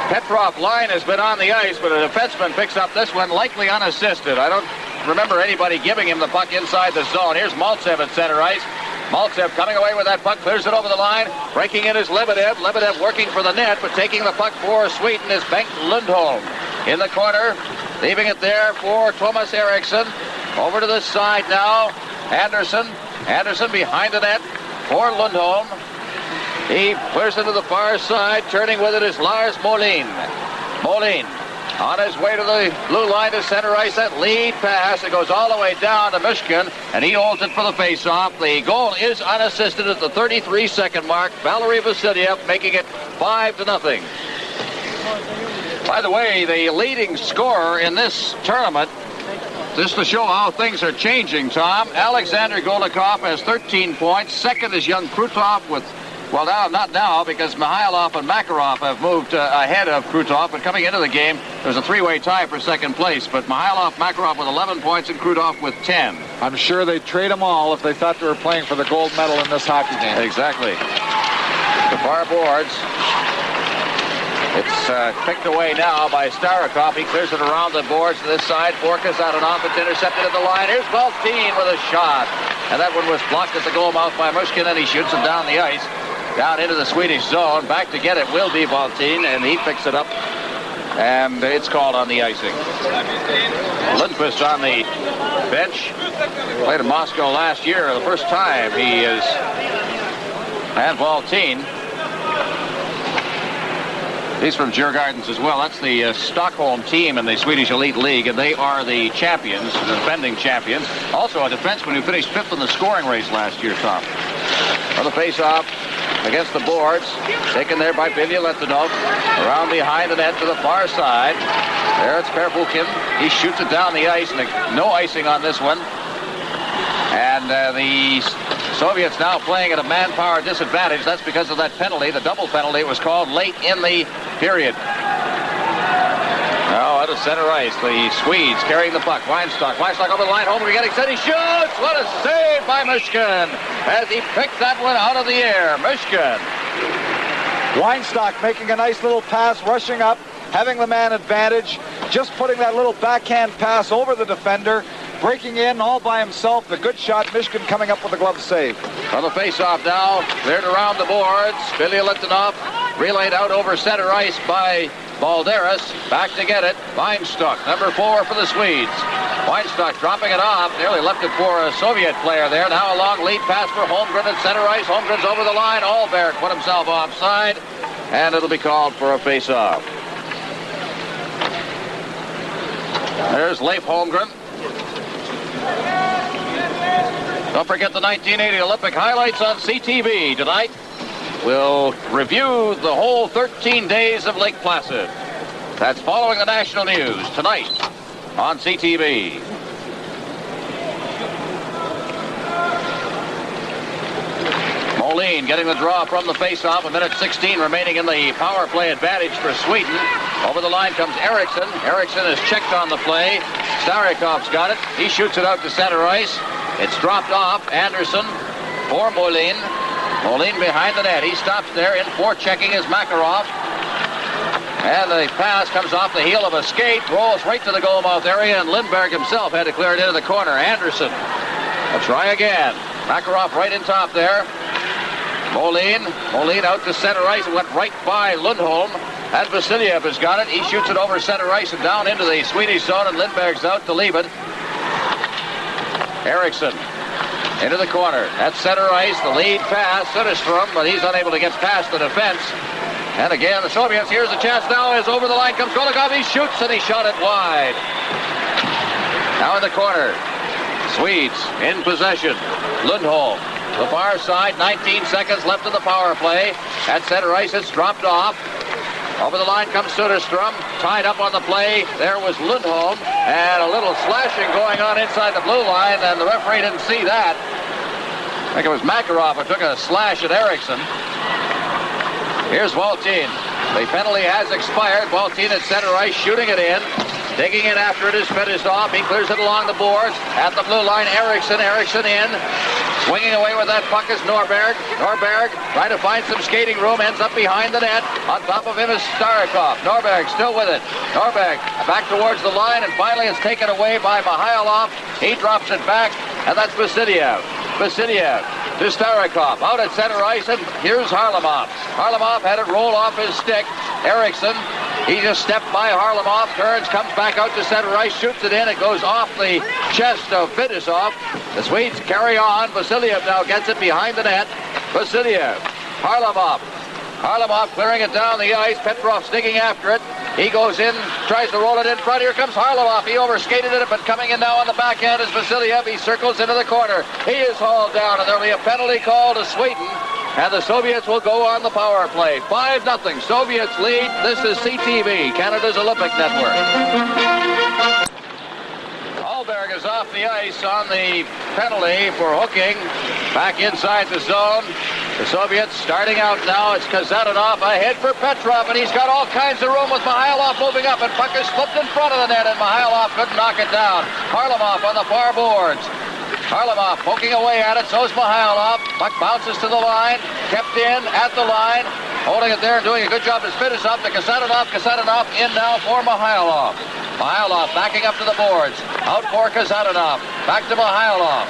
Petrov line has been on the ice, but a defenseman picks up this one, likely unassisted. I don't remember anybody giving him the puck inside the zone. Here's Mальцев at center ice. Mальцев coming away with that puck, clears it over the line. Breaking in is Lebedev. Lebedev working for the net, but taking the puck for Sweden is Bengt Lundholm. In the corner, leaving it there for Thomas Eriksson. Over to the side now, Anderson. Anderson behind the net for Lundholm. He clears it to the far side. Turning with it is Lars Molin. Molin on his way to the blue line to center ice. That lead pass. It goes all the way down to Myshkin, and he holds it for the face-off. The goal is unassisted at the 33-second mark. Valery Vasiliev making it 5-0. By the way, the leading scorer in this tournament, just to show how things are changing, Tom, Alexander Golikov has 13 points. Second is young Krutov with, well, now, not now, because Mihайлов and Makarov have moved ahead of Krutov. But coming into the game, there's a three-way tie for second place. But Mihайлов, Makarov with 11 points and Krutov with 10. I'm sure they'd trade them all if they thought they were playing for the gold medal in this hockey game. Exactly. The far boards. It's picked away now by Starikov. He clears it around the boards to this side. Borka's out and off. It's intercepted at the line. Here's Baltin with a shot. And that one was blocked at the goal mouth by Myshkin, and he shoots it down the ice. Down into the Swedish zone. Back to get it will be Baltin, and he picks it up. And it's called on the icing. Lundqvist on the bench. Played in Moscow last year. The first time he is. And Baltin. He's from Djurgårdens as well. That's the Stockholm team in the Swedish Elite League, and they are the champions, the defending champions. Also a defenseman who finished 5th in the scoring race last year, Tom. On the face-off against the boards, taken there by Bilялетdinov. Around behind the net to the far side. There it's Первухин. He shoots it down the ice, and no icing on this one. And the Soviets now playing at a manpower disadvantage. That's because of that penalty, the double penalty. It was called late in the period. Now out of center ice, the Swedes carrying the puck. Weinstock over the line. Hольmgren said he shoots. What a save by Myshkin as he picked that one out of the air. Myshkin. Weinstock making a nice little pass, rushing up, having the man advantage, just putting that little backhand pass over the defender, breaking in all by himself. The good shot, Mishkin coming up with a glove save. On the face-off now, cleared around the boards. Bilялетдинов relayed out over center ice by Baldерис. Back to get it. Weinstock, number 4 for the Swedes. Weinstock dropping it off. Nearly left it for a Soviet player there. Now a long lead pass for Hольmgren at center ice. Holmgren's over the line. Ольберg put himself offside. And it'll be called for a face-off. There's Leif Holmgren. Don't forget the 1980 Olympic highlights on CTV tonight. We'll review the whole 13 days of Lake-Placid. That's following the national news tonight on CTV. Molin getting the draw from the face-off. 1:16 remaining in the power play advantage for Sweden. Over the line comes Eriksson. Eriksson is checked on the play. Starikov's got it. He shoots it out to center ice. It's dropped off. Anderson for Molin. Molin behind the net. He stops there. In for checking is Makarov. And the pass comes off the heel of a skate. Rolls right to the goal mouth area. And Lindberg himself had to clear it into the corner. Anderson will try again. Makarov right in top there. Molin out to center ice. It went right by Lundholm. And Vasiliev has got it. He shoots it over center ice and down into the Swedish zone. And Lindberg's out to leave it. Eriksson into the corner. At center ice, the lead pass. Söderström, but he's unable to get past the defense. And again, the Soviets, here's a chance now as over the line comes Golikov. He shoots and he shot it wide. Now in the corner. Swedes in possession. Lundholm. The far side, 19 seconds left in the power play. At center ice, it's dropped off. Over the line comes Söderström. Tied up on the play. There was Lundholm. And a little slashing going on inside the blue line, and the referee didn't see that. I think it was Makarov who took a slash at Eriksson. Here's Waltin. The penalty has expired. Waltin at center ice, shooting it in. Digging in after it is Fettisov. He clears it along the boards. At the blue line, Eriksson. Eriksson in. Swinging away with that puck is Norberg. Norberg trying to find some skating room. Ends up behind the net. On top of him is Starikov. Norberg still with it. Norberg back towards the line. And finally it's taken away by Mihайлов. He drops it back. And that's Vasiliev. Vasiliev to Starikov. Out at center ice. And here's Harlamov. Harlamov had it roll off his stick. Eriksson. He just stepped by Harlamov, turns, comes back out to center ice, shoots it in. It goes off the chest of Fettisov. The Swedes carry on. Vasiliev now gets it behind the net. Vasiliev. Harlamov. Harlamov clearing it down the ice. Petrov sneaking after it. He goes in, tries to roll it in front. Here comes Harlamov. He overskated it, but coming in now on the backhand is Vasiliev. He circles into the corner. He is hauled down, and there'll be a penalty call to Sweden. And the Soviets will go on the power play. 5-0. Soviets lead. This is CTV, Canada's Olympic Network. Ольберg is off the ice on the penalty for hooking. Back inside the zone. The Soviets starting out now. It's Kazatonov ahead for Petrov, and he's got all kinds of room with Mihайлov moving up, and puck is flipped in front of the net, and Mihайлov couldn't knock it down. Harlamov on the far boards. Harlamov poking away at it, so's Mihайлov. Puck bounces to the line, kept in at the line, holding it there and doing a good job to Fettisov to Kazatonov. Kazatonov in now for Mihайлov. Mihайлov backing up to the boards. Out for Kazatonov. Back to Mihайлov.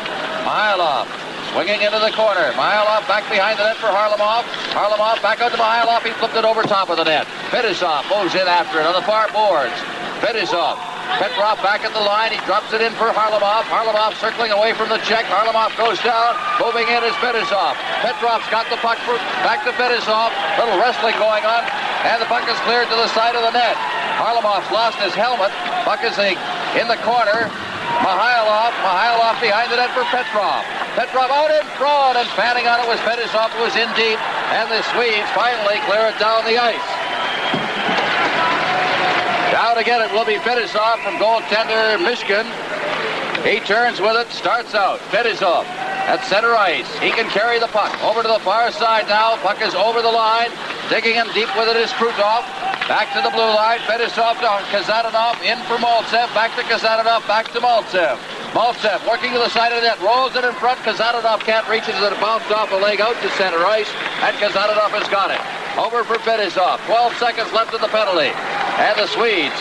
Mihайлov swinging into the corner. Mihайлov back behind the net for Harlamov. Harlamov back out to Mihайлov. He flipped it over top of the net. Fettisov moves in after it on the far boards. Fettisov. Petrov back at the line. He drops it in for Harlamov. Harlamov circling away from the check. Harlamov goes down. Moving in is Fettisov. Petrov's got the puck back to Fettisov. Little wrestling going on. And the puck is cleared to the side of the net. Harlamov's lost his helmet. Puck is in the corner. Mihайлov behind the net for Petrov. Petrov out in front, and fanning on it was Fettisov, who was in deep. And the Swedes finally clear it down the ice. Now to get it will be Fettisov from goaltender Mishkin. He turns with it, starts out. Fettisov at center ice. He can carry the puck over to the far side now. Puck is over the line. Digging in deep with it is Krutov. Back to the blue line. Fettisov to Kazatonov. In for Mальцев. Back to Kazatonov. Back to Mальцев. Mальцев working to the side of the net. Rolls it in front. Kazatonov can't reach it as it bounced off a leg out to center ice. And Kazatonov has got it. Over for Fettisov. 12 seconds left in the penalty. And the Swedes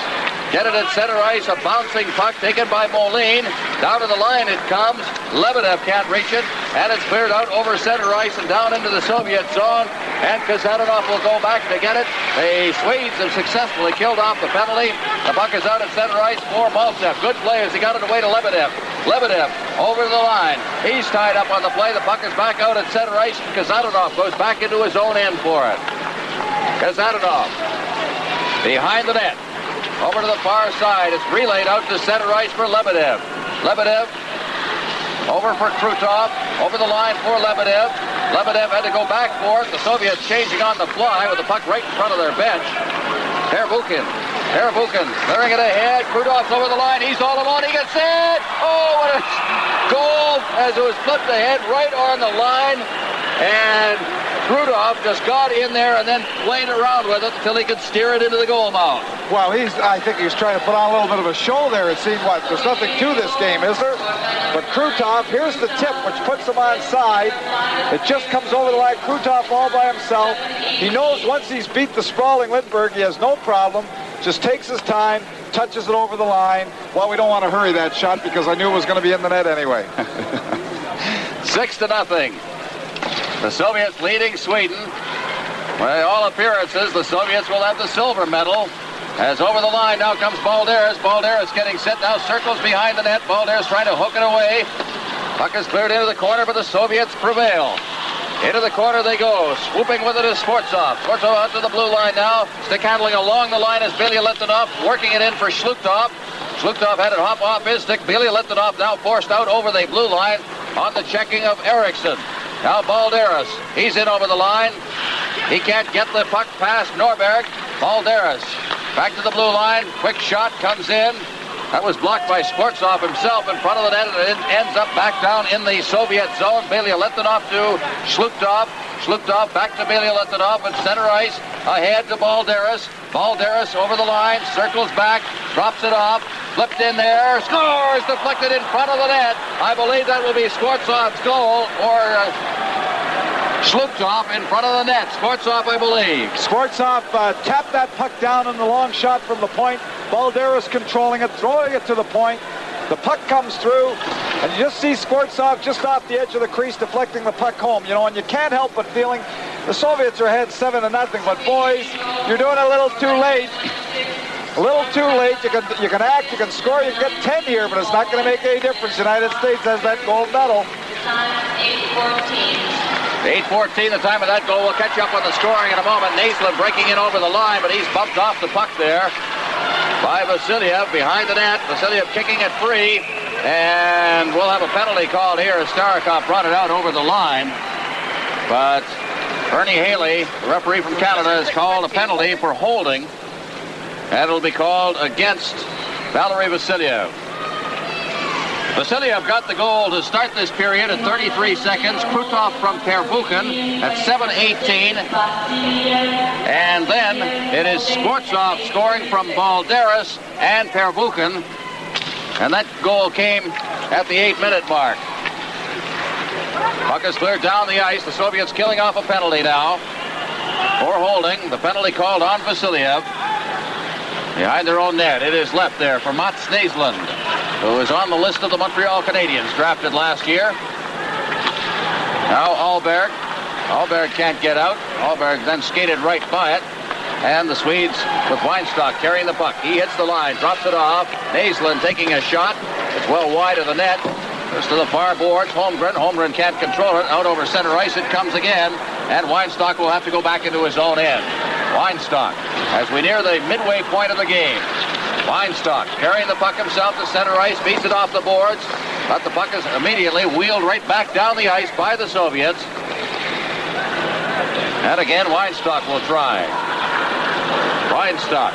get it at center ice. A bouncing puck taken by Moline. Down to the line it comes. Lebedev can't reach it. And it's cleared out over center ice and down into the Soviet zone. And Kazanov will go back to get it. The Swedes have successfully killed off the penalty. The puck is out at center ice for Mальцев. Good play as he got it away to Lebedev. Lebedev over the line. He's tied up on the play. The puck is back out at center ice. Kazanov goes back into his own end for it. Kazanov behind the net. Over to the far side. It's relayed out to center ice for Lebedev. Lebedev over for Krutov. Over the line for Lebedev. Lebedev had to go back for it. The Soviets changing on the fly with the puck right in front of their bench. Первухин clearing it ahead. Krutov's over the line. He's all alone. He gets it. Oh, what a goal as it was flipped ahead right on the line. And Krutov just got in there and then played around with it until he could steer it into the goal mouth. Well, I think he's trying to put on a little bit of a show there. It seemed like there's nothing to this game, is there? But Krutov, here's the tip, which puts him on side. It just comes over the line. Krutov all by himself. He knows once he's beat the sprawling Lindbergh, he has no problem. Just takes his time, touches it over the line. Well, we don't want to hurry that shot because I knew it was going to be in the net anyway. 6-0. The Soviets leading Sweden. By all appearances, the Soviets will have the silver medal. As over the line now comes Baldерис. Baldерис getting set now, circles behind the net. Baldерис trying to hook it away. Puck is cleared into the corner, but the Soviets prevail. Into the corner they go. Swooping with it is Skворcov. Skворcov out to the blue line now. Stick handling along the line is Bilялетдинов. Working it in for Жлуктов. Жлуктов had it hop off his stick. Bilялетдинов now forced out over the blue line on the checking of Eriksson. Now Baldерис. He's in over the line. He can't get the puck past Norberg. Baldерис back to the blue line. Quick shot comes in. That was blocked by Skворцов himself in front of the net, and it ends up back down in the Soviet zone. Bilялетдинов to Жлуктов. Жлуктов back to Bilялетдинов at center ice. Ahead to Baldерис. Baldерис over the line, circles back, drops it off, flipped in there, scores, deflected in front of the net. I believe that will be Skворcov's goal, or Жлуктов in front of the net. Skворcov, I believe. Skворcov tapped that puck down in the long shot from the point. Baldерис controlling it, throwing it to the point. The puck comes through, and you just see Skворcov just off the edge of the crease deflecting the puck home. You know, and you can't help but feeling the Soviets are ahead 7-0, but boys, you're doing it a little too late. A little too late. You can act, you can score, you can get 10 here, but it's not going to make any difference. The United States has that gold medal. 8:14, the time of that goal. We'll catch up on the scoring in a moment. Нэслунд breaking in over the line, but he's bumped off the puck there by Vasilev behind the net. Vasilev kicking it free, and we'll have a penalty called here as Starikov brought it out over the line. But Bernie Haley, the referee from Canada, has called a penalty for holding, and it'll be called against Valery Vasilev. Vasilev got the goal to start this period at 33 seconds. Krutov from Первухин at 7:18. And then it is Skворцов scoring from Baldерис and Первухин. And that goal came at the 8-minute mark. Puck is cleared down the ice. The Soviets killing off a penalty now for holding. The penalty called on Vasilev. Behind their own net, it is left there for Mats Näslund, who is on the list of the Montreal Canadiens drafted last year. Now Ольберg. Ольберg can't get out. Ольберg then skated right by it. And the Swedes with Weinstock carrying the puck. He hits the line, drops it off. Näslund taking a shot. It's well wide of the net. Goes to the far boards. Hольmgren. Hольmgren can't control it. Out over center ice it comes again. And Weinstock will have to go back into his own end. Weinstock, as we near the midway point of the game. Weinstock carrying the puck himself to center ice, beats it off the boards, but the puck is immediately wheeled right back down the ice by the Soviets. And again, Weinstock will try. Weinstock,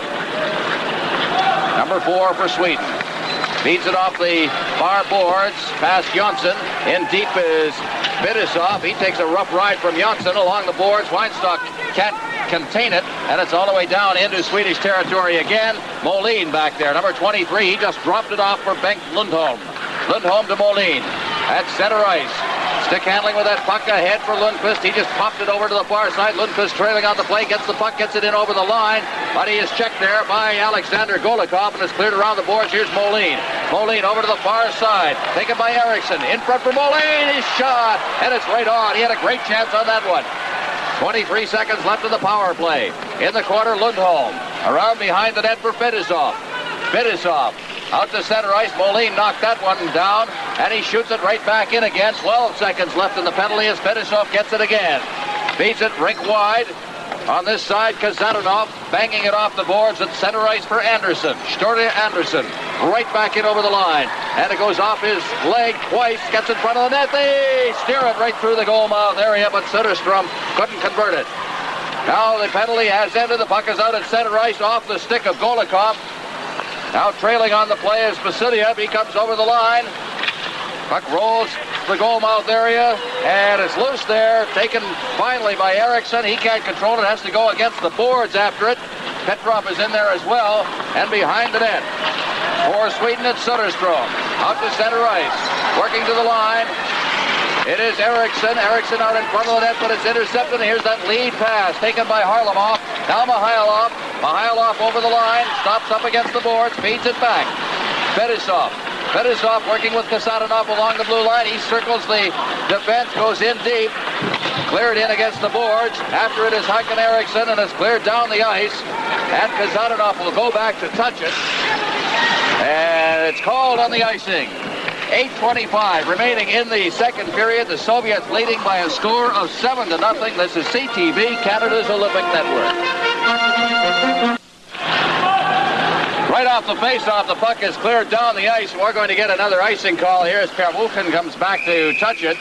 number 4 for Sweden. Feeds it off the far boards, past Jönsson. In deep is Fettisov. He takes a rough ride from Jönsson along the boards. Weinstock can't contain it, and it's all the way down into Swedish territory again. Moline back there, number 23. He just dropped it off for Bengt Lundholm. Lundholm to Moline. at center ice. Stick handling with that puck ahead for Lundqvist. He just popped it over to the far side. Lundqvist trailing on the play, gets the puck, gets it in over the line. But he is checked there by Alexander Golikov and is cleared around the boards. Here's Moline. Moline over to the far side. Taken by Eriksson. In front for Moline. He's shot. And it's right on. He had a great chance on that one. 23 seconds left in the power play. In the corner, Lundholm. Around behind the net for Fettisov. Fettisov out to center ice. Moline knocked that one down, and he shoots it right back in again. 12 seconds left in the penalty as Fettisov gets it again. Beats it rink wide. On this side, Kazatonov banging it off the boards at center ice for Anderson. Storty Anderson right back in over the line. And it goes off his leg twice. Gets in front of the net. They steer it right through the goal mouth area, but Söderström couldn't convert it. Now the penalty has ended. The puck is out at center ice off the stick of Golikov. Now trailing on the play is Vasiliev. He comes over the line. Puck rolls the goal mouth area, and it's loose there. Taken finally by Eriksson. He can't control it. Has to go against the boards after it. Petrov is in there as well, and behind the net. For Sweden, it's Söderström. Out to center ice. Working to the line. It is Eriksson. Eriksson out in front of the net, but it's intercepted. And here's that lead pass taken by Harlamov. Now Mihайлov. Mihайлov over the line. Stops up against the boards. Feeds it back. Fettisov. Fettisov working with Kasatonov along the blue line. He circles the defense, goes in deep. Cleared in against the boards. After it is Hakan Eriksson, and it's cleared down the ice. And Kasatonov will go back to touch it. And it's called on the icing. 8:25 remaining in the second period. The Soviets leading by a score of 7-0. This is CTV, Canada's Olympic Network. Right off the face-off, the puck is cleared down the ice. We're going to get another icing call here as Первухин comes back to touch it.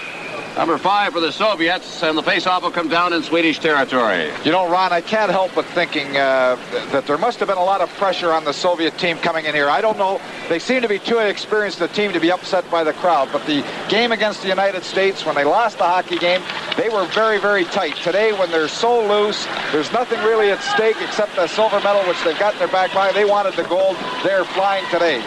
Number 5 for the Soviets, and the face-off will come down in Swedish territory. You know, Ron, I can't help but thinking that there must have been a lot of pressure on the Soviet team coming in here. I don't know. They seem to be too inexperienced a team to be upset by the crowd. But the game against the United States, when they lost the hockey game, they were very, very tight. Today, when they're so loose, there's nothing really at stake except the silver medal, which they've got in their back line. They wanted the gold. They're flying today.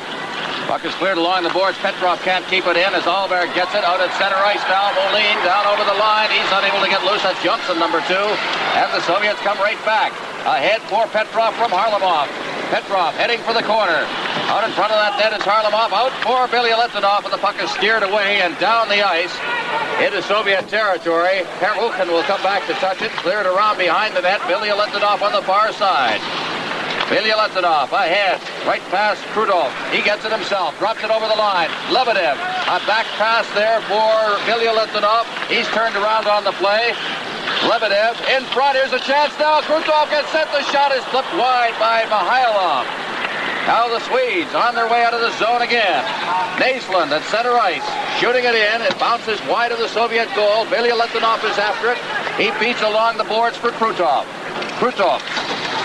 Puck is cleared along the boards. Petrov can't keep it in as Ольберg gets it out at center ice now. Moline down over the line. He's unable to get loose. That's Johnson, number 2. And the Soviets come right back. Ahead for Petrov from Harlamov. Petrov heading for the corner. Out in front of that net is Harlamov. Out for Bilyaletdinov, and the puck is steered away and down the ice into Soviet territory. Первухин will come back to touch it. Cleared around behind the net. Bilyaletdinov on the far side. Bilyaletdinov ahead, right past Krutov. He gets it himself, drops it over the line. Lebedev, a back pass there for Bilyaletdinov. He's turned around on the play. Lebedev in front. Here's a chance now. Krutov gets set. The shot is flipped wide by Mihайлov. Now the Swedes on their way out of the zone again. Нэслунд at center ice, shooting it in. It bounces wide of the Soviet goal. Bilyaletdinov is after it. He beats along the boards for Krutov. Krutov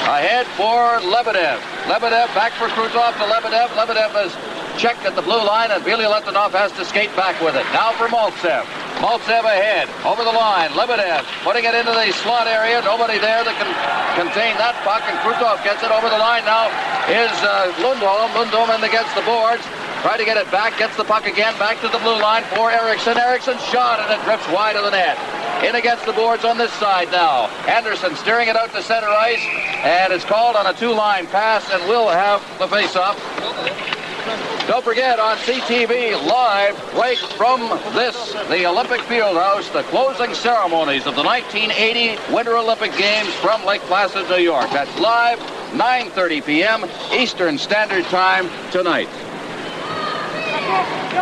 ahead for Lebedev. Lebedev back for Krutov to Lebedev. Lebedev is checked at the blue line, and Bilyaletdinov has to skate back with it. Now for Mальцев. Mальцев ahead, over the line. Lebedev putting it into the slot area. Nobody there that can contain that puck, and Krutov gets it over the line. Now is Lundholm. Lundholm in against the boards. Try to get it back, gets the puck again, back to the blue line for Eriksson. Eriksson shot, and it drifts wide of the net. In against the boards on this side now. Anderson steering it out to center ice, and it's called on a 2-line pass, and we'll have the face-off. Don't forget, on CTV live right from the Olympic Fieldhouse, the closing ceremonies of the 1980 Winter Olympic Games from Lake-Placid, New York. That's live, 9:30 p.m. Eastern Standard Time tonight.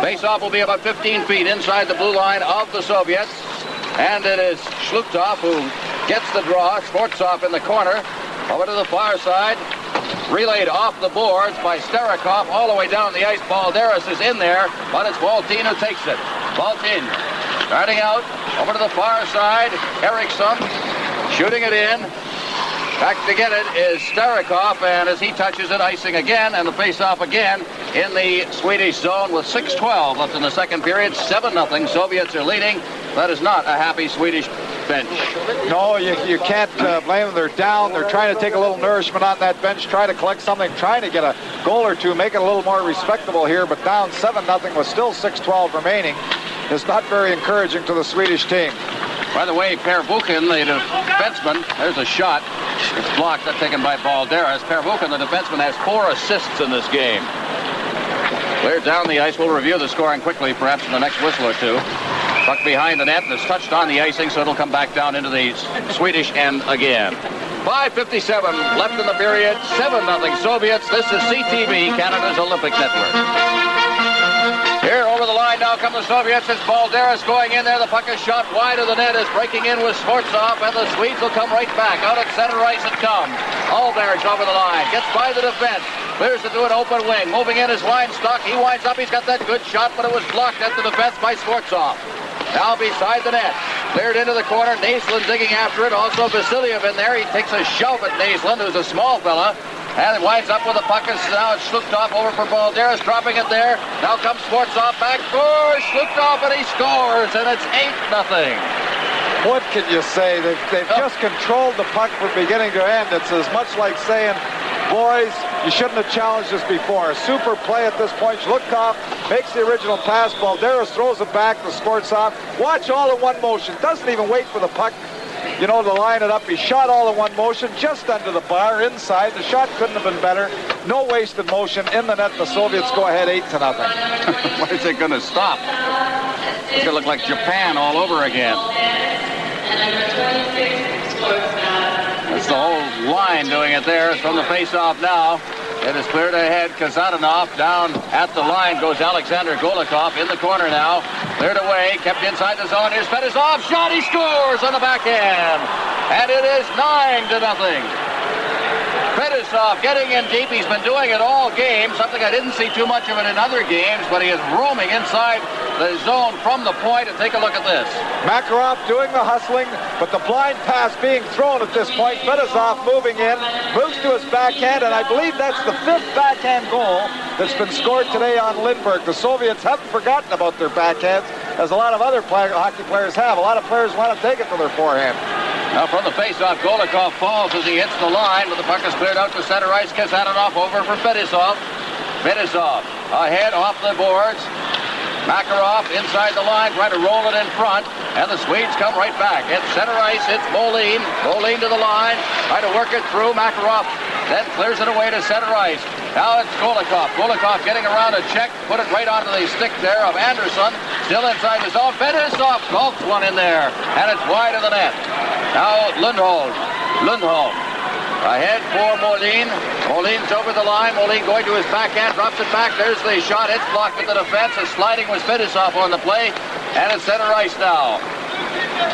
Face-off will be about 15 feet inside the blue line of the Soviets. And it is Zlugtov who gets the draw. Skvortsov in the corner. Over to the far side. Relayed off the boards by Starikov all the way down the ice. Balderis is in there, but it's Valtin who takes it. Valtin starting out. Over to the far side. Ä.Eriksson shooting it in. Back to get it is Starikov, and as he touches it, icing again, and the face-off again in the Swedish zone with 6:12 left in the second period. 7-0. Soviets are leading. That is not a happy Swedish bench. No, you can't blame them. They're down. They're trying to take a little nourishment on that bench, try to collect something, trying to get a goal or two, make it a little more respectable here, but down 7-0 with still 6:12 remaining. is not very encouraging to the Swedish team. By the way, Первухин, the defenseman, there's a shot. It's blocked, taken by Baldерис. Первухин, the defenseman, has 4 assists in this game. Cleared down the ice. We'll review the scoring quickly, perhaps in the next whistle or two. Puck behind the net, and it's touched on the icing, so it'll come back down into the Swedish end again. 5:57 left in the period. 7-0 Soviets. This is CTV, Canada's Olympic Network. Here over the line now come the Soviets. It's Baldерис going in there. The puck is shot wide of the net. Is breaking in with Skvortsov, and the Swedes will come right back. Out at center ice it comes. Ольберg over the line. Gets by the defense. Clears it to an open wing. Moving in is Weinstock. He winds up. He's got that good shot, but it was blocked at the defense by Skvortsov. Now beside the net. Cleared into the corner. Нэслунд digging after it. Also Vasilev in there. He takes a shove at Нэslund, who's a small fella. And it winds up with the puck. Now it's Jlugtov over for Baldерис, dropping it there. Now comes Skvortsov back for Jlugtov, and he scores, and it's 8-0. What can you say? They've just controlled the puck from beginning to end. It's as much like saying, boys, you shouldn't have challenged us before. A super play at this point. Jlugtov makes the original pass. Baldерис throws it back to Skvortsov. Watch all in one motion. Doesn't even wait for the puck, to line it up. He shot all in one motion, just under the bar, inside. The shot couldn't have been better. No wasted motion in the net. The Soviets go ahead 8-0. When is it going to stop? It's going to look like Japan all over again. That's the whole line doing it there. It's from the face-off now. It is cleared ahead. Kazanov down at the line goes A.Golikov in the corner now. Cleared away, kept inside the zone. Here's Fettisov. Shot, he scores on the backhand. And it is 9-0. Fettisov getting in deep. He's been doing it all game. Something I didn't see too much of it in other games, but he is roaming inside the zone from the point. And take a look at this. Makarov doing the hustling, but the blind pass being thrown at this point. Fettisov moving in, moves to his backhand, and I believe that's the 5th backhand goal that's been scored today on Lindbergh. The Soviets haven't forgotten about their backhands, as a lot of other hockey players have. A lot of players want to take it to their forehand. Now from the face-off, Golikov falls as he hits the line, but the puck is cleared out to center ice. Kazanov over for Fetisov. Fetisov ahead off the boards. Makarov inside the line, trying to roll it in front, and the Swedes come right back. At center ice, it's Molin. Molin to the line, trying to work it through. Makarov then clears it away to center ice. Now it's Golikov. Golikov getting around a check, put it right onto the stick there of Andersson. Still inside the zone. Fetisov gulps one in there, and it's wide of the net. Now Lundholm. Ahead for Molin. Molin's over the line. Molin going to his backhand, drops it back. There's the shot. It's blocked with the defense. A sliding was Fettisov on the play, and it's center ice now.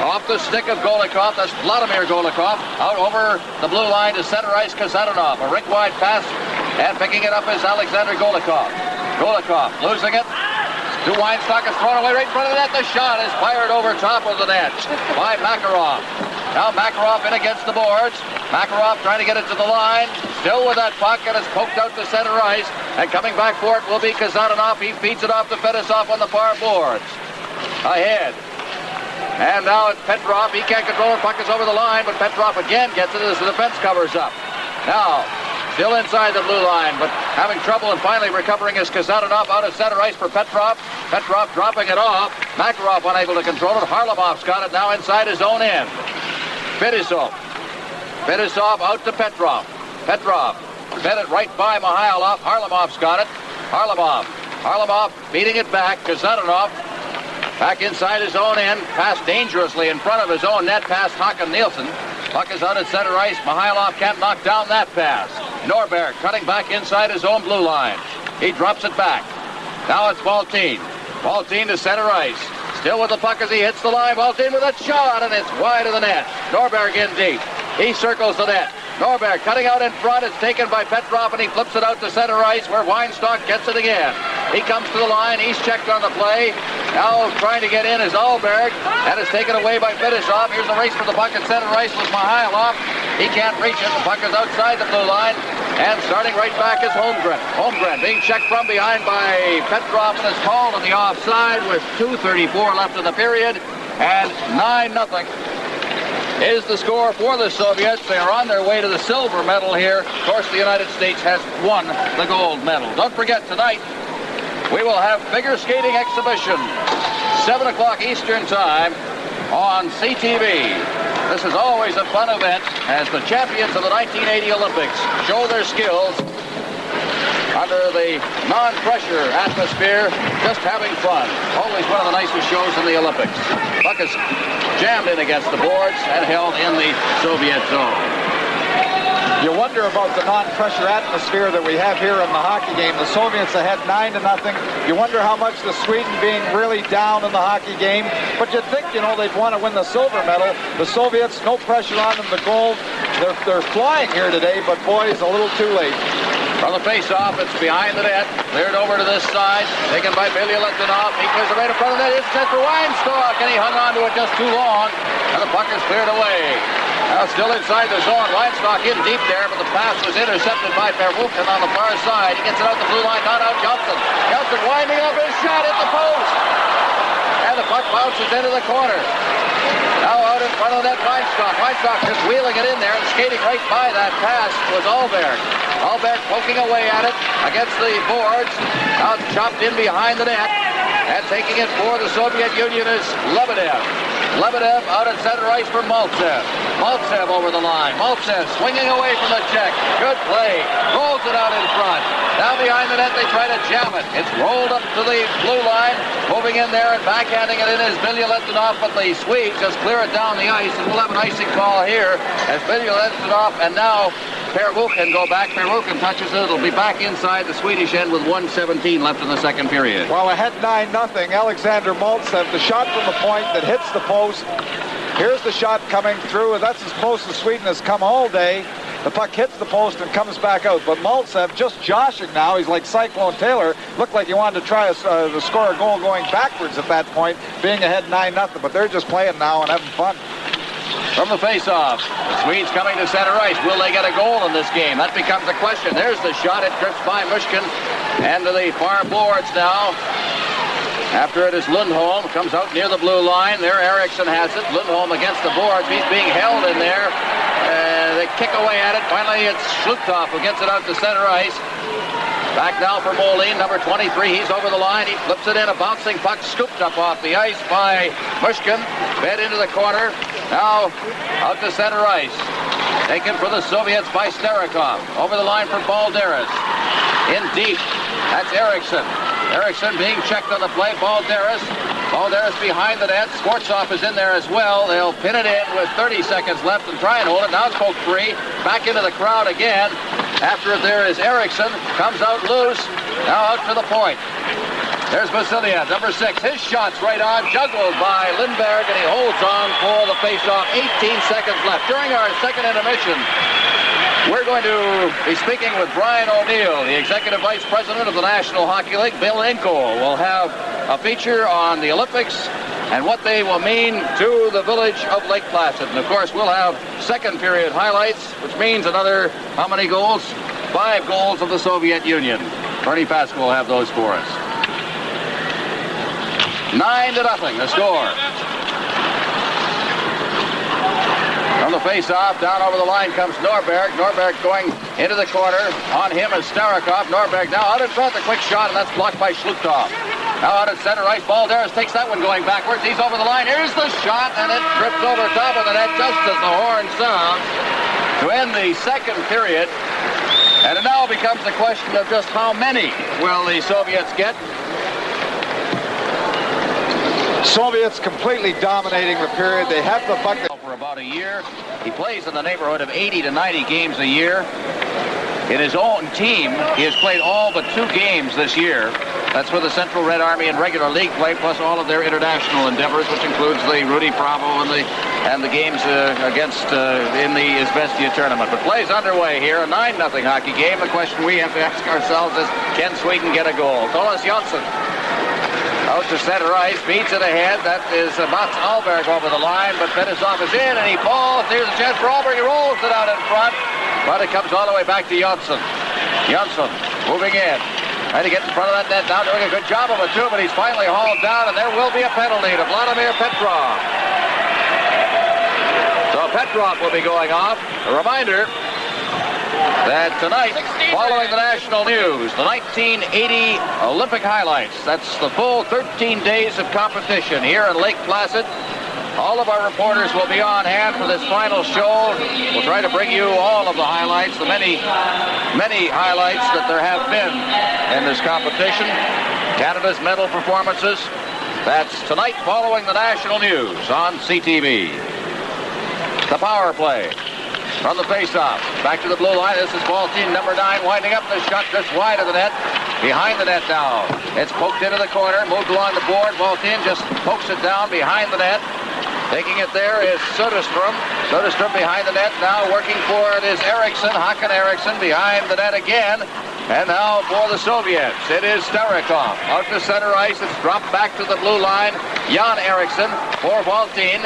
Off the stick of Golikov. That's Vladimir Golikov. Out over the blue line to center ice, Kazanov. A rink-wide pass, and picking it up is Alexander Golikov. Golikov losing it. To Weinstock is thrown away right in front of the net. The shot is fired over top of the net by Makarov. Now Makarov in against the boards. Makarov trying to get it to the line. Still with that puck, and it's poked out to center ice. And coming back for it will be Kazanov. He feeds it off to Fetisov on the far boards. Ahead. And now it's Petrov. He can't control it. Puck is over the line, but Petrov again gets it as the defense covers up. Now, still inside the blue line, but having trouble and finally recovering is Kazanov out of center ice for Petrov. Petrov dropping it off. Makarov unable to control it. Harlamov's got it now inside his own end. Fetisov. Fetisov out to Petrov. Petrov fed it right by Mihайлов. Harlamov's got it. Harlamov beating it back. Kazanov back inside his own end. Passed dangerously in front of his own net past Håkan Nilsson. Puck is out at center ice. Mihайлov can't knock down that pass. Norberg cutting back inside his own blue line. He drops it back. Now it's Valtin. Valtin to center ice. Still with the puck as he hits the line. Valtin with a shot, and it's wide of the net. Norberg in deep. He circles the net. Norberg cutting out in front. It's taken by Petrov, and he flips it out to center ice where Weinstock gets it again. He comes to the line. He's checked on the play. Now trying to get in is Ольберg. That is taken away by Fettisov. Here's a race for the puck at center ice with Mihайлов. He can't reach it. The puck is outside the blue line. And starting right back is Hольmgren. Hольmgren being checked from behind by Petrov and is called on the offside with 2:34 left in the period. And 9-0 is the score for the Soviets. They are on their way to the silver medal here. Of course, the United States has won the gold medal. Don't forget, tonight we will have figure skating exhibition. 7 o'clock Eastern Time on CTV. This is always a fun event as the champions of the 1980 Olympics show their skills under the non-pressure atmosphere, just having fun. Always one of the nicest shows in the Olympics. Puck is jammed in against the boards and held in the Soviet zone. You wonder about the non-pressure atmosphere that we have here in the hockey game. The Soviets ahead 9-0. You wonder how much the Sweden being really down in the hockey game. But you'd think, you know, they'd want to win the silver medal. The Soviets, no pressure on them. The gold, they're flying here today, but boy, it's a little too late. From the face-off, it's behind the net. Cleared over to this side. Taken by Bilялетдинов. He clears it right in front of the net. It's set for Weinstock, and he hung on to it just too long. And the puck is cleared away. Now still inside the zone. Weinstock in deep there, but the pass was intercepted by Первухин on the far side. He gets it out the blue line, not out Johnson. Johnson winding up his shot at the post. And the puck bounces into the corner. Now out in front of that Weinstock. Weinstock just wheeling it in there and skating right by that pass was Ольберg. Ольберg poking away at it against the boards. Now chopped in behind the net. And taking it for the Soviet Union is Lebedev. Lebedev out at center ice for Mальцев. Mальцев over the line. Mальцев swinging away from the check. Good play. Rolls it out in front. Now behind the net, they try to jam it. It's rolled up to the blue line. Moving in there and backhanding it in is Bilялетдинов, but the Swedes just clear it down the ice. And we'll have an icing call here as Bilялетdinов and now Первухин go back. Первухin touches it. It'll be back inside the Swedish end with 1:17 left in the second period. Well, ahead 9-0. Alexander Mальцев, the shot from the point that hits the post. Here's the shot coming through, and that's as close as Sweden has come all day. The puck hits the post and comes back out. But Mальцев just joshing now. He's like Cyclone Taylor. Looked like he wanted to try to score a goal going backwards at that point, being ahead 9-0. But they're just playing now and having fun. From the face-off, the Swedes coming to center ice. Will they get a goal in this game? That becomes the question. There's the shot. It drifts by Mushkin and to the far boards now. After it is Lundholm. Comes out near the blue line. There Eriksson has it. Lundholm against the boards. He's being held in there. They kick away at it. Finally, it's Jlugtov who gets it out to center ice. Back now for Molin, number 23. He's over the line. He flips it in. A bouncing puck scooped up off the ice by Mushkin. Fed into the corner. Now out to center ice. Taken for the Soviets by Starikov. Over the line for Balderis. In deep. That's Eriksson. Eriksson being checked on the play. Balderis behind the net. Skvortsov is in there as well. They'll pin it in with 30 seconds left and try and hold it. Now it's poked free. Back into the crowd again. After it there is Eriksson. Comes out loose. Now out to the point. There's Vasiliev, number 6. His shot's right on. Juggled by Lindberg, and he holds on for the face-off. 18 seconds left. During our second intermission, we're going to be speaking with Brian O'Neill, the Executive Vice President of the National Hockey League. Bill Inco will have a feature on the Olympics and what they will mean to the village of Lейк-Плэсид. And, of course, we'll have second period highlights, which means another, how many goals? 5 goals of the Soviet Union. Bernie Pascal will have those for us. 9-0, the score. From the face-off, down over the line comes Norberg. Norberg going into the corner. On him is Starikov. Norberg now out in front, the quick shot, and that's blocked by Jlugtov. Now out at center ice, Balderis takes that one going backwards. He's over the line. Here's the shot, and it trips over top of the net just as the horn sounds to end the second period. And it now becomes the question of just how many will the Soviets get. Soviets completely dominating the period. They have the puck for about a year. He plays in the neighborhood of 80 to 90 games a year. In his own team, he has played all but 2 games this year. That's for the Central Red Army in regular league play, plus all of their international endeavors, which includes the Rudy Bravo and the games against in the Izvestia tournament. But play's underway here, a 9-0 hockey game. The question we have to ask ourselves is, can Sweden get a goal? Tomas Jonsson out to center ice, beats it ahead. That is Mats Ольберg over the line, but Fettisov is in, and he falls. There's a chance for Ольберg. He rolls it out in front, but it comes all the way back to Jonsson. Jonsson moving in. Trying to get in front of that net now, doing a good job of it too, but he's finally hauled down, and there will be a penalty to Vladimir Petrov. So Petrov will be going off. A reminder, that tonight, following the national news, the 1980 Olympic highlights. That's the full 13 days of competition here in Lake-Placid. All of our reporters will be on hand for this final show. We'll try to bring you all of the highlights, the many highlights that there have been in this competition. Canada's medal performances. That's tonight following the national news on CTV. The power play from the face-off. Back to the blue line. This is ball team number 9 winding up. The shot just wide of the net. Behind the net now. It's poked into the corner. Moved along the board. Ball team just pokes it down behind the net. Taking it there is Söderström. Söderström behind the net. Now working for it is Eriksson. Х.Эриксson behind the net again. And now for the Soviets, it is Starikov. Out to center ice. It's dropped back to the blue line. Ya.Эрикssson for Valtin.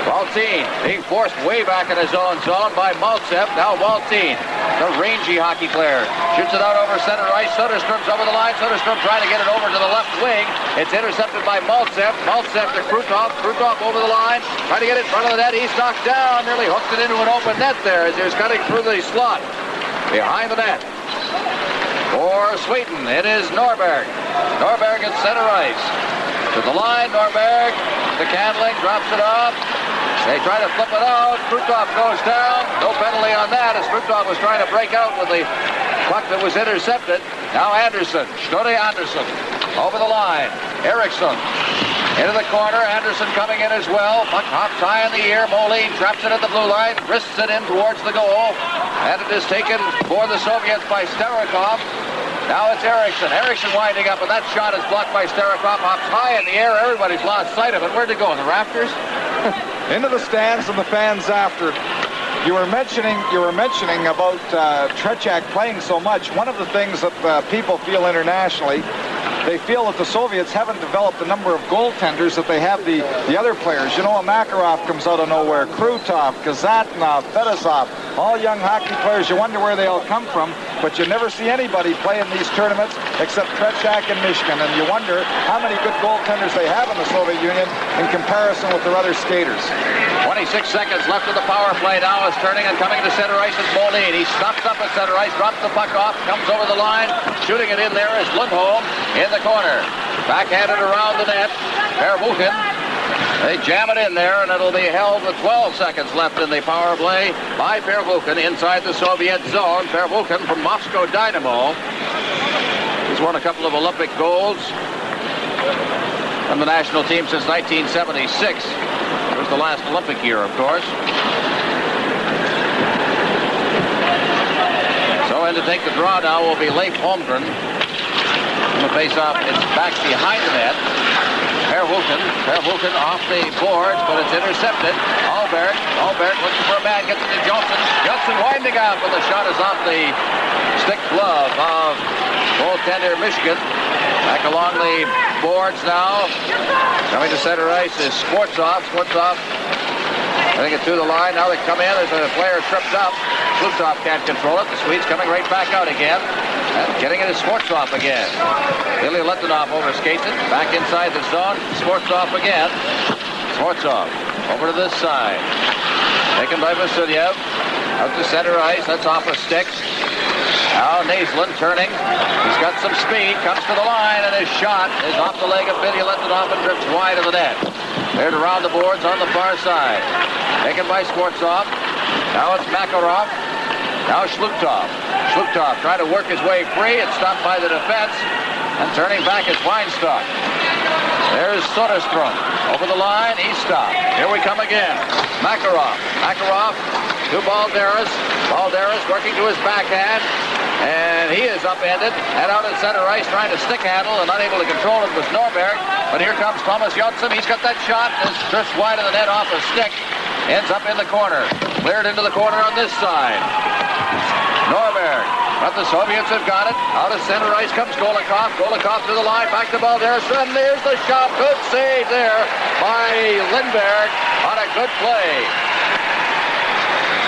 Valtin being forced way back in his own zone by Mальцев. Now Valtin, the rangy hockey player, shoots it out over center ice. Söderström's over the line. Söderström trying to get it over to the left wing. It's intercepted by Mальцев. Mальцев to Krutov. Krutov over the line. Trying to get it in front of the net. He's knocked down. Nearly hooked it into an open net there as he was cutting through the slot. Behind the net. For Sweden, it is Norberg. Norberg at center ice. To the line, Norberg. The Candling drops it off. They try to flip it out. Krutov goes down. No penalty on that as Krutov was trying to break out with the puck that was intercepted. Now Andersson. Snorre Andersson. Over the line. Eriksson. Into the corner. Andersson coming in as well. Puck hops high in the air. Moline traps it at the blue line. Wrists it in towards the goal. And it is taken for the Soviets by Starikov. Now it's Eriksson. Eriksson winding up, and that shot is blocked by Starikov. Hops high in the air. Everybody's lost sight of it. Where'd it go? In the rafters? Into the stands and the fans after. You were mentioning about Tretiak playing so much. One of the things that people feel internationally, they feel that the Soviets haven't developed the number of goaltenders that they have the other players. You know, a Makarov comes out of nowhere. Krutov, Kazatnov, Fetisov, all young hockey players. You wonder where they all come from, but you never see anybody play in these tournaments except Tretiak and Mishkin, and you wonder how many good goaltenders they have in the Soviet Union in comparison with their other skaters. 26 seconds left of the power play. Now is turning and coming to center ice is Moline. He stops up at center ice, drops the puck off, comes over the line. Shooting it in there is Lundholm in the corner. Backhanded around the net. Первухин. They jam it in there, and it'll be held with 12 seconds left in the power play by Первухин inside the Soviet zone. Первухin from Moscow Dynamo. He's won a couple of Olympic golds from the national team since 1976. It was the last Olympic year, of course. So in to take the draw now will be Leif Holmgren. On the face-off, it's back behind the net. Первухin off the boards, but it's intercepted. Ольберg looking for a man, gets it to Johnson. Johnson winding up, but the shot is off the stick glove of goaltender Michigan. Back along the boards now. Coming to center ice is Skvortsov. Skvortsov, I think it's through the line. Now they come in as a player tripped up. Zlutov can't control it. The Swedes coming right back out again. And getting it is Skvortsov again. Bilялетdinov overskates it. Back inside the zone. Skvortsov again. Skvortsov over to this side. Taken by Vasilev. Out to center ice. That's off a stick. Now Нэslund turning. He's got some speed. Comes to the line, and his shot is off the leg of Bilялетdinov and drifts wide of the net. Cleared around the boards on the far side. Taken by Skvortsov. Now it's Makarov. Now Zlugtov. Zlugtov trying to work his way free. It's stopped by the defense. And turning back is Weinstock. There's Söderström. Over the line. He's stopped. Here we come again. Makarov. Makarov to Balderis. Balderis working to his backhand. And he is upended. And out at center ice trying to stick handle and unable to control it was Norberg. But here comes Thomas Johnson. He's got that shot. It's drifts wide of the net off a stick. Ends up in the corner. Cleared into the corner on this side. Norberg. But the Soviets have got it. Out of center ice comes Golikov. Golikov to the line. Back to Balderis. And there's the shot. Good save there by Lindberg on a good play.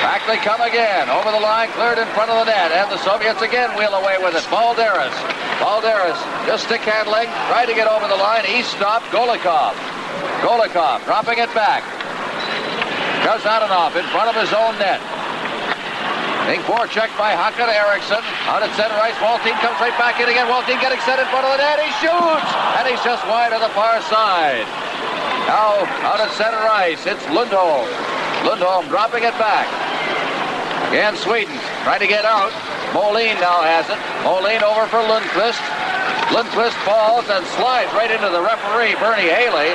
Back they come again. Over the line, cleared in front of the net. And the Soviets again wheel away with it. Balderis. Balderis just stick handling. Tried to get over the line. He stopped Golikov. Golikov dropping it back. Kazanov in front of his own net. Being forechecked by Х.Эриксson. Out at center ice. Waltin comes right back in again. Waltin getting set in front of the net. He shoots! And he's just wide on the far side. Now, out at center ice, it's Lundholm. Lundholm dropping it back. Again, Sweden trying to get out. Molin now has it. Molin over for Lundqvist. Lundqvist falls and slides right into the referee, Bernie Haley.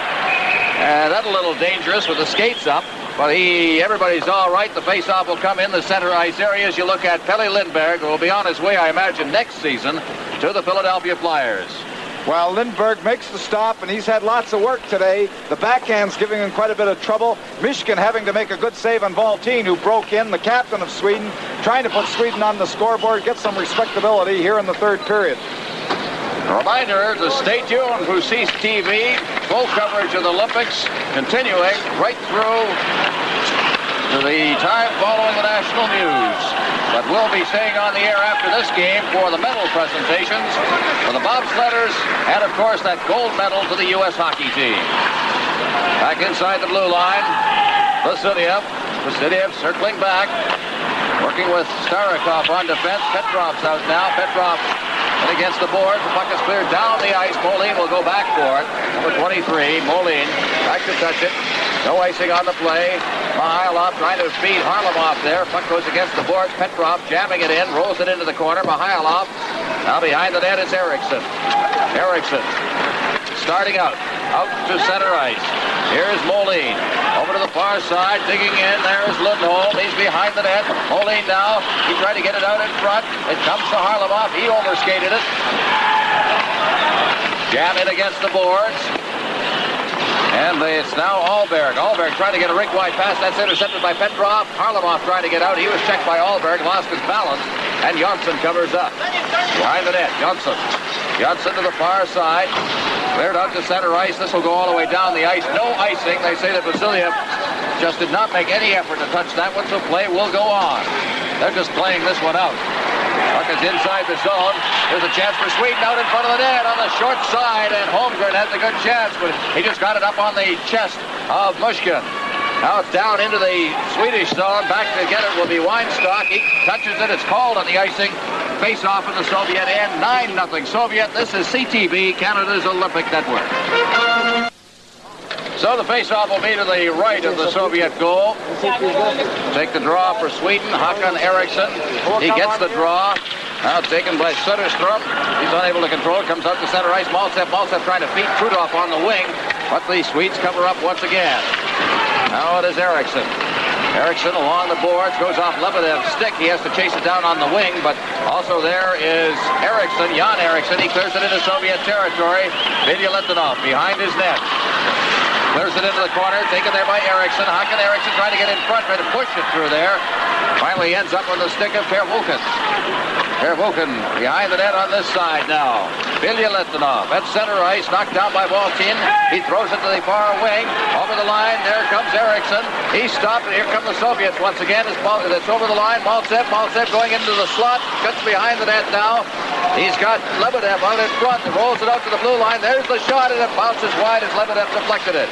And that's a little dangerous with the skates up. But everybody's all right. The face-off will come in the center ice area as you look at Pelle Lindberg, who will be on his way, I imagine, next season to the Philadelphia Flyers. Well, Lindberg makes the stop, and he's had lots of work today. The backhand's giving him quite a bit of trouble. Mishkin having to make a good save on Waltin, who broke in, the captain of Sweden, trying to put Sweden on the scoreboard, get some respectability here in the third period. A reminder to stay tuned for Cease TV. Full coverage of the Olympics continuing right through to the time following the national news. But we'll be staying on the air after this game for the medal presentations for the bobsledders and, of course, that gold medal to the U.S. hockey team. Back inside the blue line, Vasilev. Vasilev circling back, working with Starikov on defense. Petrov's out now. Petrov and against the board. The puck is cleared down the ice. Molin will go back for it. Number 23, Molin, back to touch it. No icing on the play. Mihайлов trying to feed Harlamov there. Puck goes against the boards. Petrov jamming it in, rolls it into the corner. Mihайлov. Now behind the net is Eriksson. Eriksson starting out to center ice. Here's Molin. Over to the far side, digging in. There's Lundholm. He's behind the net. Molin now. He tried to get it out in front. It comes to Harlamov. He overskated it. Jam it against the boards. And it's now Ольберg. Ольберg trying to get a rink-wide pass. That's intercepted by Petrov. Harlamov trying to get out. He was checked by Ольберg. Lost his balance. And Jonsson covers up. Behind the net, Jonsson. Jonsson to the far side. Cleared out to center ice. This will go all the way down the ice. No icing. They say that Vasilev just did not make any effort to touch that one, so play will go on. They're just playing this one out. Puck is inside the zone. There's a chance for Sweden out in front of the net on the short side, and Hólmgren has a good chance, but he just got it up on the chest of Mushkin. Now it's down into the Swedish zone. Back to get it will be Weinstock. He touches it. It's called on the icing. Face-off in the Soviet end. 9-0 Soviet. This is CTV, Canada's Olympic Network. So the face-off will be to the right of the Soviet goal. Take the draw for Sweden. Х.Эриксson. He gets the draw. Now taken by Söderström. He's unable to control it. Comes out to center ice. Mальцев trying to feed Krutov on the wing. But the Swedes cover up once again. Now it is Eriksson. Eriksson along the boards, goes off Lebedev's stick. He has to chase it down on the wing, but also there is Eriksson, Ya.Эриксson. He clears it into Soviet territory. Bilялетdinov behind his net. Clears it into the corner, taken there by Eriksson. Х.Эриксson trying to get in front, trying to push it through there. Finally ends up on the stick of Первухин. Первухin behind the net on this side now. Bilялетdinov at center ice, knocked down by Waltin. He throws it to the far wing. Over the line, there comes Eriksson. He stopped, and here come the Soviets once again. It's over the line. Mальцев going into the slot. Cuts behind the net now. He's got Lebedev out in front. Rolls it out to the blue line. There's the shot, and it bounces wide as Lebedev deflected it.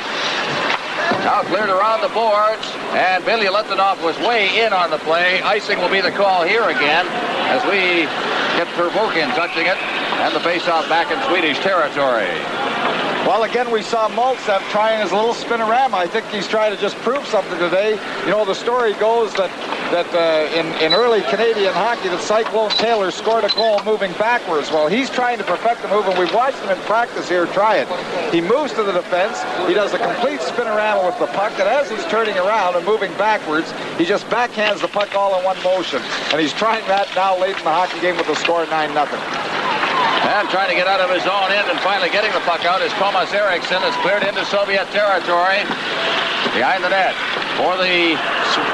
Now cleared around the boards, and Bilялетdinov was way in on the play. Icing will be the call here again as we get Первухин touching it, and the face-off back in Swedish territory. Well, again, we saw Mальцев trying his little spinorama. I think he's trying to just prove something today. You know, the story goes that in early Canadian hockey, that Cyclone Taylor scored a goal moving backwards. Well, he's trying to perfect the move, and we've watched him in practice here try it. He moves to the defense. He does a complete spinorama with the puck, and as he's turning around and moving backwards, he just backhands the puck all in one motion. And he's trying that now late in the hockey game with the score 9-0. And trying to get out of his own end and finally getting the puck out is Tomas Eriksson. It's cleared into Soviet territory. Behind the net for the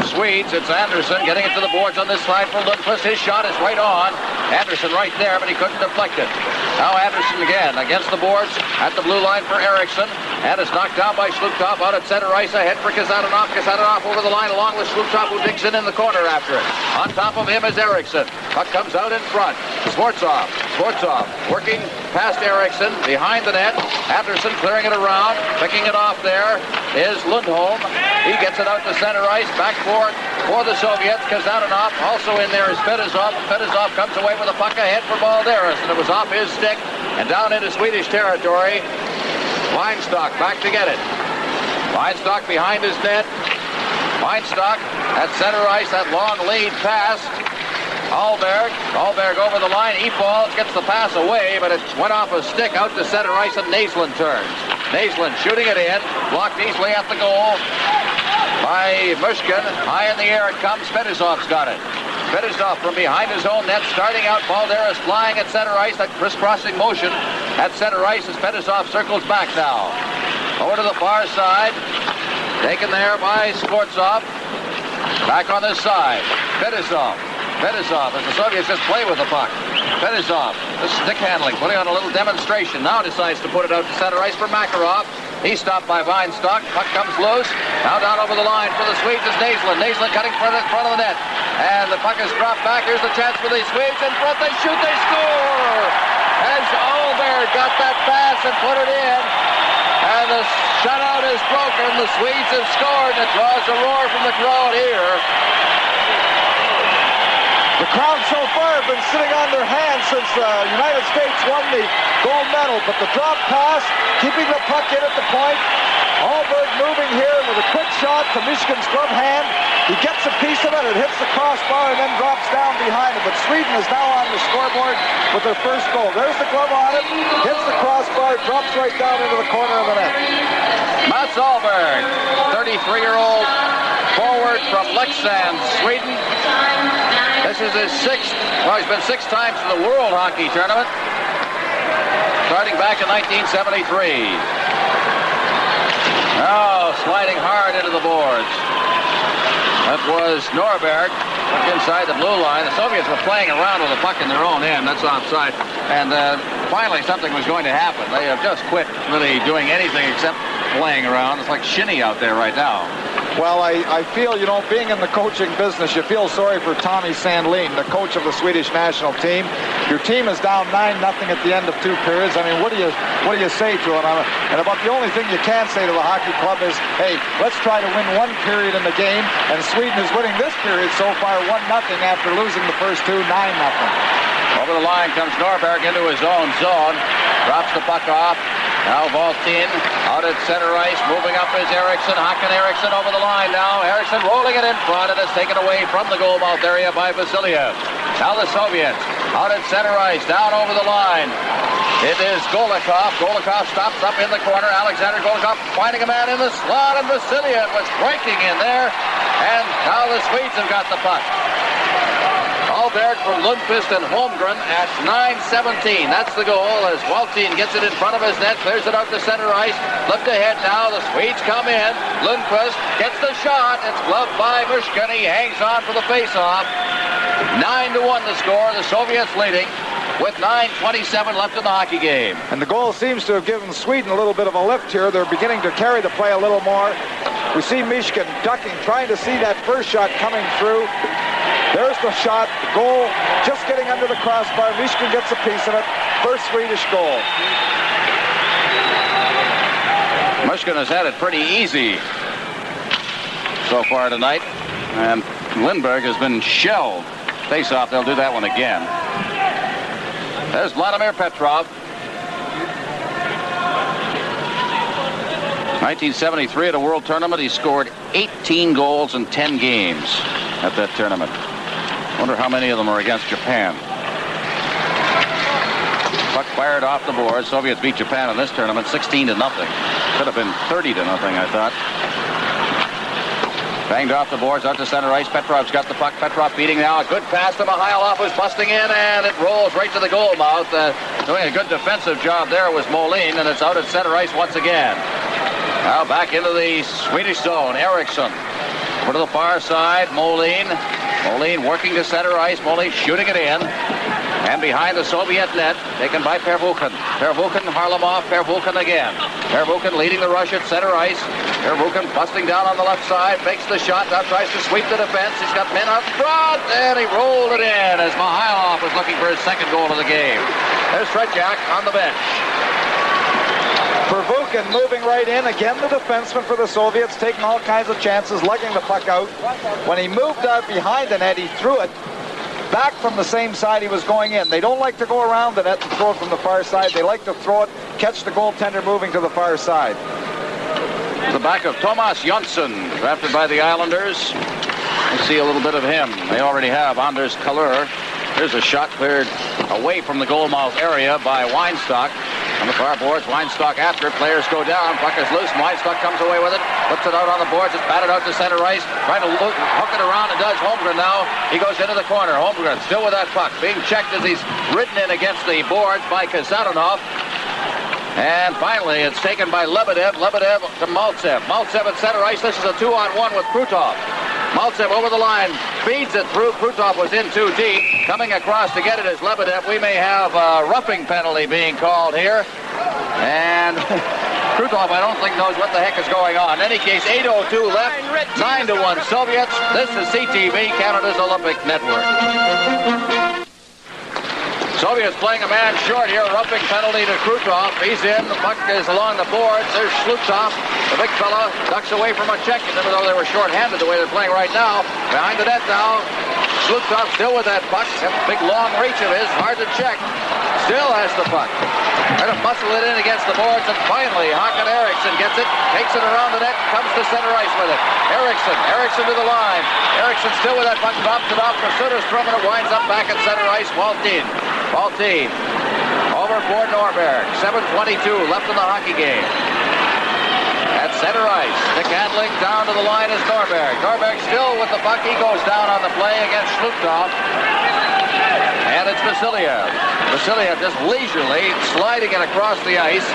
Swedes, it's Anderson getting it to the boards on this side for Lundqvist. His shot is right on. Anderson right there, but he couldn't deflect it. Now Anderson again against the boards at the blue line for Eriksson. And it's knocked down by Zlugtov out at center ice ahead for Kasatonov. Kasatonov over the line along with Zlugtov, who digs in the corner after it. On top of him is Eriksson. Puck comes out in front. Skvortsov Skvortsov working past Eriksson, behind the net. Anderson clearing it around, picking it off there is Lundholm. He gets it out to center ice, backboard for the Soviets. Kazanov also in there is Fettisov. Fettisov comes away with a puck ahead for Balderis, and it was off his stick and down into Swedish territory. Weinstock back to get it. Weinstock behind his net. Weinstock at center ice, that long lead pass. Ольберg over the line. He falls, gets the pass away, but it went off a stick out to center ice, and Нэслунд turns. Нэslund shooting it in, blocked easily at the goal by Mushkin. High in the air it comes. Fetisov's got it. Fetisov from behind his own net, starting out. Balderis flying at center ice. That crisscrossing motion at center ice as Fetisov circles back now. Over to the far side. Taken there by Skvortsov. Back on this side. Fetisov as the Soviets just play with the puck. Fetisov, the stick handling, putting on a little demonstration. Now decides to put it out to center ice for Makarov. He's stopped by Weinstock. Puck comes loose. Now down over the line for the Swedes is Нэslund. Нэslund cutting front of the net. And the puck is dropped back. Here's the chance for the Swedes. In front, they shoot, they score! As Ольберg got that pass and put it in. And the shutout is broken. The Swedes have scored. And it draws a roar from the crowd here. The crowd so far have been sitting on their hands since the United States won the gold medal, but the drop pass, keeping the puck in at the point. Ольберg moving here with a quick shot to Mishkin's glove hand. He gets a piece of it, it hits the crossbar and then drops down behind it. But Sweden is now on the scoreboard with their first goal. There's the glove on it, hits the crossbar, drops right down into the corner of the net. Mats Ольберg, 33-year-old forward from Leksand, Sweden. This is his sixth, well, he's been 6 times in the World Hockey Tournament, starting back in 1973. Now sliding hard into the boards. That was Norberg inside the blue line. The Soviets were playing around with the puck in their own end. That's offside. And finally something was going to happen. They have just quit really doing anything except playing around. It's like shinny out there right now. Well, I feel, you know, being in the coaching business, you feel sorry for Tommy Sandlin, the coach of the Swedish national team. Your team is down 9-0 at the end of 2 periods. I mean, what do you say to him? And about the only thing you can say to the hockey club is, hey, let's try to win 1 period in the game. And Sweden is winning this period so far 1-0 after losing the first 2, 9-0. Over the line comes Norberg into his own zone. Drops the puck off. Now Valtin out at center ice. Moving up is Eriksson. Х.Эриксson over the line now. Eriksson rolling it in front, and it's taken away from the goal mouth area by Vasilev. Now the Soviets out at center ice. Down over the line. It is Golikov. Golikov stops up in the corner. Alexander Golikov finding a man in the slot, and Vasilev was breaking in there. And now the Swedes have got the puck. Ольберg from Lundqvist and Hólmgren at 9:17. That's the goal as Valtin gets it in front of his net, clears it out to center ice. Looked ahead now. The Swedes come in. Lundqvist gets the shot. It's gloved by Mushkin. He hangs on for the face-off. 9-1 the score. The Soviets leading with 9:27 left in the hockey game. And the goal seems to have given Sweden a little bit of a lift here. They're beginning to carry the play a little more. We see Mishkin ducking, trying to see that first shot coming through. There's the shot, the goal, just getting under the crossbar. Mishkin gets a piece of it. First Swedish goal. Mushkin has had it pretty easy so far tonight. And Lindberg has been shelled. Face-off, they'll do that one again. There's Vladimir Petrov. 1973 at a World Tournament, he scored 18 goals in 10 games at that tournament. Wonder how many of them are against Japan. Puck fired off the board. Soviets beat Japan in this tournament 16-0. Could have been 30-0, I thought. Banged off the boards out to center ice. Petrov's got the puck. Petrov beating now. A good pass to Mihайлов, who's busting in, and it rolls right to the goal mouth. Doing a good defensive job there was Molin, and it's out at center ice once again. Now back into the Swedish zone. Eriksson over to the far side. Molin working to center ice. Molin shooting it in. And behind the Soviet net, taken by Первухин. Первухin, Харламов, Первухin again. Первухin leading the rush at center ice. Первухin busting down on the left side, makes the shot, now tries to sweep the defense. He's got men out front, and he rolled it in as Mihайлов was looking for his second goal of the game. There's Tretiak on the bench. Prvukhin moving right in. Again, the defenseman for the Soviets taking all kinds of chances, lugging the puck out. When he moved out behind the net, he threw it back from the same side he was going in. They don't like to go around the net and throw it from the far side. They like to throw it, catch the goaltender moving to the far side. The back of Thomas Jonsson, drafted by the Islanders. We'll see a little bit of him. They already have Anders Kalur. Here's a shot cleared away from the goalmouth area by Weinstock. On the far boards, Weinstock after it. Players go down. Puck is loose. Weinstock comes away with it. Puts it out on the boards. It's batted out to center ice. Trying to hook it around and does. Hольmgren now. He goes into the corner. Hольmgren still with that puck. Being checked as he's ridden in against the boards by Kazatonov. And finally, it's taken by Lebedev. Lebedev to Mальцев. Mальцев at center ice. This is a 2-on-1 with Крутов. Mальцев over the line, feeds it through. Крутов was in too deep. Coming across to get it is Lebedev. We may have a roughing penalty being called here. And Крутов, I don't think, knows what the heck is going on. In any case, 8:02 left, 9-1 Soviets. This is CTV, Canada's Olympic Network. Soviets playing a man short here. Roughing penalty to Krutov. He's in. The puck is along the boards. There's Zlugtov. The big fella ducks away from a check, even though they were short-handed the way they're playing right now. Behind the net now. Zlugtov still with that puck. That big long reach of his. Hard to check. Still has the puck. Trying to muscle it in against the boards, and finally Х.Эриксson gets it, takes it around the net, comes to center ice with it. Eriksson to the line. Eriksson still with that puck, drops it off. Krasuda's throwing it, winds up back at center ice. Waltin over for Norberg. 7:22 left in the hockey game. At center ice, stick handling down to the line is Norberg. Norberg still with the puck. He goes down on the play against Zlugtov. And it's Vasilev. Vasilev just leisurely sliding it across the ice.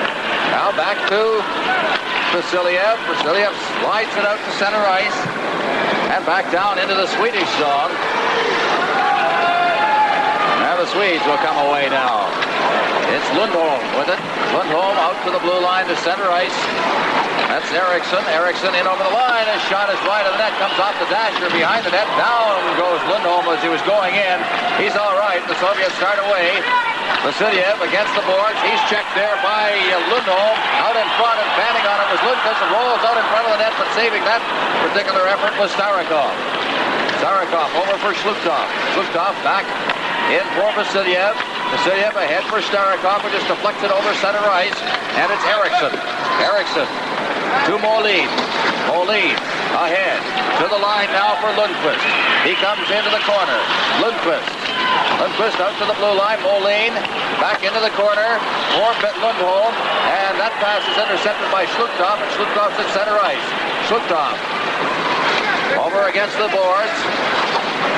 Now back to Vasilev. Vasilev slides it out to center ice. And back down into the Swedish zone. Now the Swedes will come away now. It's Lundholm with it. Lundholm out to the blue line to center ice. That's Eriksson. Eriksson in over the line. His shot is wide of the net. Comes off the dasher behind the net. Down goes Lundholm as he was going in. He's all right. The Soviets start away. Vasilev against the boards. He's checked there by Lundholm. Out in front and banding on it was Lundqvist. And rolls out in front of the net, but saving that particular effort was Starikov. Starikov over for Zlugtov. Zlugtov back in for Vasilev. Vasilev ahead for Starikov, who just deflects it over center ice. And it's Eriksson. Eriksson to Molin. Molin ahead to the line now for Lundqvist. He comes into the corner. Lundqvist out to the blue line. Molin back into the corner for Lundholm. And that pass is intercepted by Zlugtov. And Zlugtov's at center ice. Zlugtov over against the boards.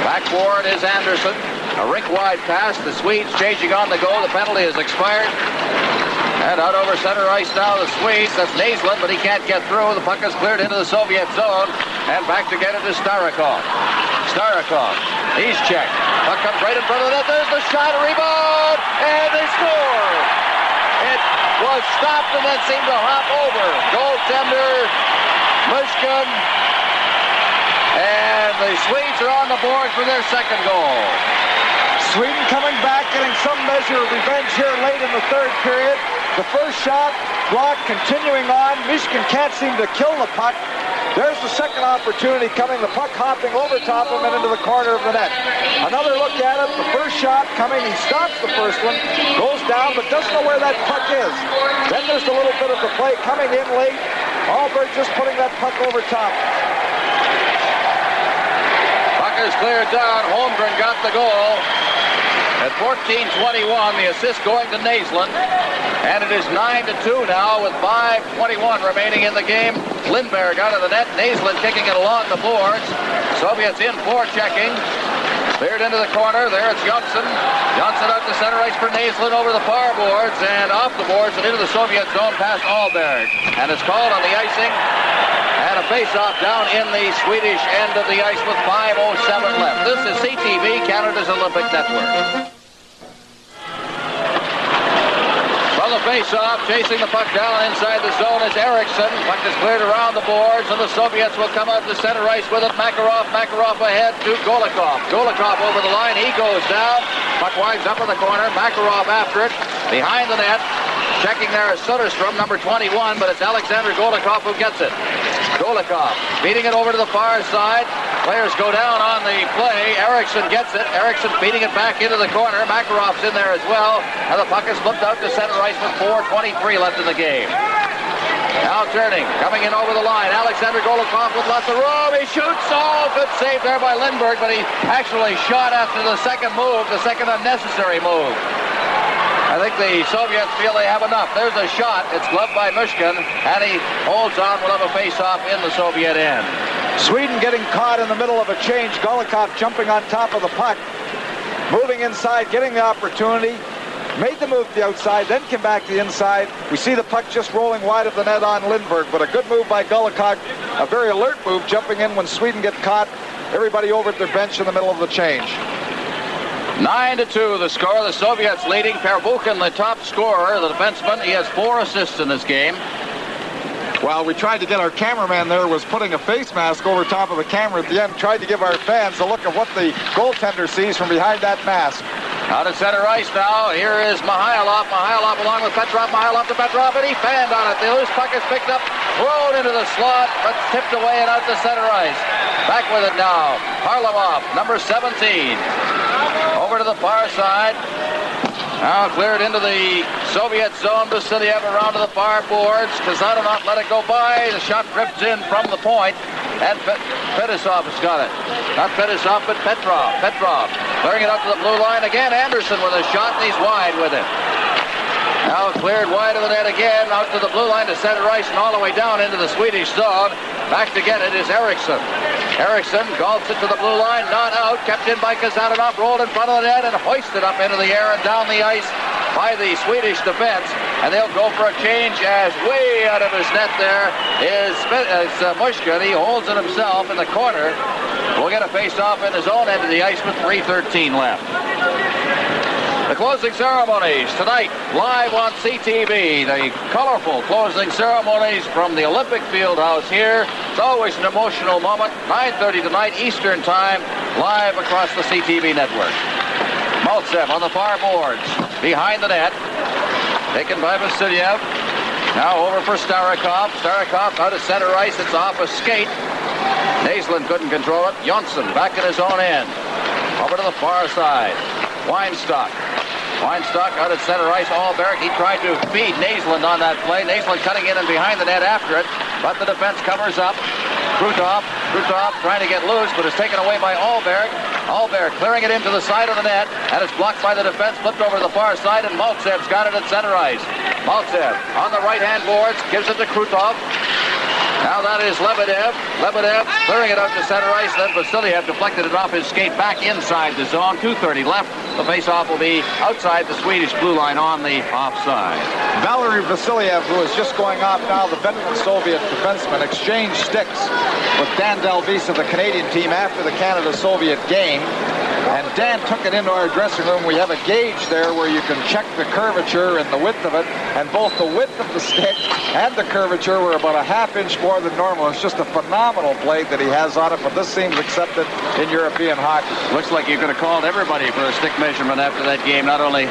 Backboard is Anderson. A rink-wide pass. The Swedes changing on the go. The penalty has expired. And out over center ice now, the Swedes. That's Нэslund, but he can't get through. The puck is cleared into the Soviet zone. And back to get it is Starikov. Starikov. He's checked. Puck comes right in front of the net. There's the shot, a rebound, and they score. It was stopped and then seemed to hop over. Goaltender, Mushkin. And the Swedes are on the board for their second goal. Sweden coming back, getting some measure of revenge here late in the third period. The first shot blocked, continuing on. Mishkin can't seem to kill the puck. There's the second opportunity coming. The puck hopping over top of him and into the corner of the net. Another look at it. The first shot coming. He stops the first one, goes down, but doesn't know where that puck is. Then there's a little bit of the play coming in late. Ольберg just putting that puck over top. Puck is cleared down. Hольmgren got the goal. At 14:21, the assist going to Нэslund. And it is 9-2 now with 5:21 remaining in the game. Lindberg out of the net. Нэslund kicking it along the boards. Soviets in for checking. Cleared into the corner. There it's Jonsson. Jonsson out to center ice for Нэslund over the far boards and off the boards and into the Soviet zone past Ольберg. And it's called on the icing. And a face-off down in the Swedish end of the ice with 5:07 left. This is CTV, Canada's Olympic Network. On the face-off, chasing the puck down inside the zone is Eriksson. Puck is cleared around the boards, and the Soviets will come out to center ice with it. Makarov ahead to Golikov. Golikov over the line. He goes down. Puck winds up in the corner. Makarov after it. Behind the net. Checking there is Soderstrom, number 21, but it's Alexander Golikov who gets it. Golikov beating it over to the far side. Players go down on the play. Eriksson gets it. Eriksson beating it back into the corner. Makarov's in there as well. And the puck is flipped out to center ice with 4:23 left in the game. Now turning, coming in over the line. Alexander Golikov with lots of room. He shoots. Oh, good save there by Lindberg, but he actually shot after the second move, the second unnecessary move. I think the Soviets feel they have enough. There's a shot. It's gloved by Mushkin, and he holds on. We'll have a face-off in the Soviet end. Sweden getting caught in the middle of a change. Golikov jumping on top of the puck. Moving inside, getting the opportunity. Made the move to the outside, then came back to the inside. We see the puck just rolling wide of the net on Lindberg, but a good move by Golikov. A very alert move, jumping in when Sweden get caught. Everybody over at their bench in the middle of the change. 9-2 the score. The Soviets leading. Первухин, the top scorer, the defenseman. He has 4 assists in this game. Well, we tried to get our cameraman there, was putting a face mask over top of the camera at the end, tried to give our fans a look at what the goaltender sees from behind that mask. Out at center ice now. Here is Mihайлов. Mihайлov along with Petrov. Mihайлov to Petrov, and he fanned on it. The loose puck is picked up, thrown into the slot, but tipped away and out to center ice. Back with it now. Harlamov, number 17. Over to the far side. Now cleared into the Soviet zone. Vasilev around to the far boards. Kazanov let it go by. The shot drifts in from the point. And Fettisov has got it. Not Fettisov, but Petrov. Petrov clearing it up to the blue line again. Anderson with a shot, and he's wide with it. Now cleared wide of the net again. Out to the blue line to center ice and all the way down into the Swedish zone. Back to get it is Eriksson. Eriksson golfs it to the blue line, not out, kept in by Kazanov, rolled in front of the net and hoisted up into the air and down the ice by the Swedish defense. And they'll go for a change as way out of his net there is Mushkin. He holds it himself in the corner. We'll get a face-off in his own end of the ice with 3:13 left. The closing ceremonies tonight, live on CTV. The colorful closing ceremonies from the Olympic Fieldhouse here. It's always an emotional moment. 9:30 tonight, Eastern Time, live across the CTV network. Mальцев on the far boards, behind the net. Taken by Vasilev. Now over for Starikov. Starikov out of center ice. It's off a skate. Нэслунд couldn't control it. Jonsson back at his own end. Over to the far side. Weinstock. Weinstock out at center ice. Ольберg, he tried to feed Нэslунд on that play. Нэslунд cutting in and behind the net after it, but the defense covers up. Krutov trying to get loose, but is taken away by Ольберg. Ольберg clearing it into the side of the net, and it's blocked by the defense, flipped over to the far side, and Mальцев's got it at center ice. Mальцев on the right-hand boards, gives it to Krutov. Now that is Lebedev. Lebedev clearing it out to center ice. Then Vasilev deflected it off his skate back inside the zone. 2:30 left. The face-off will be outside the Swedish blue line on the offside. Valery Vasiliev, who is just going off now, the veteran Soviet defenseman, exchanged sticks with Dan Delvis of the Canadian team after the Canada-Soviet game. And Dan took it into our dressing room. We have a gauge there where you can check the curvature and the width of it. And both the width of the stick and the curvature were about a half-inch more than normal. It's just a phenomenal blade that he has on it, but this seems accepted in European hockey. Looks like you could have called everybody for a stick measurement after that game. Not only,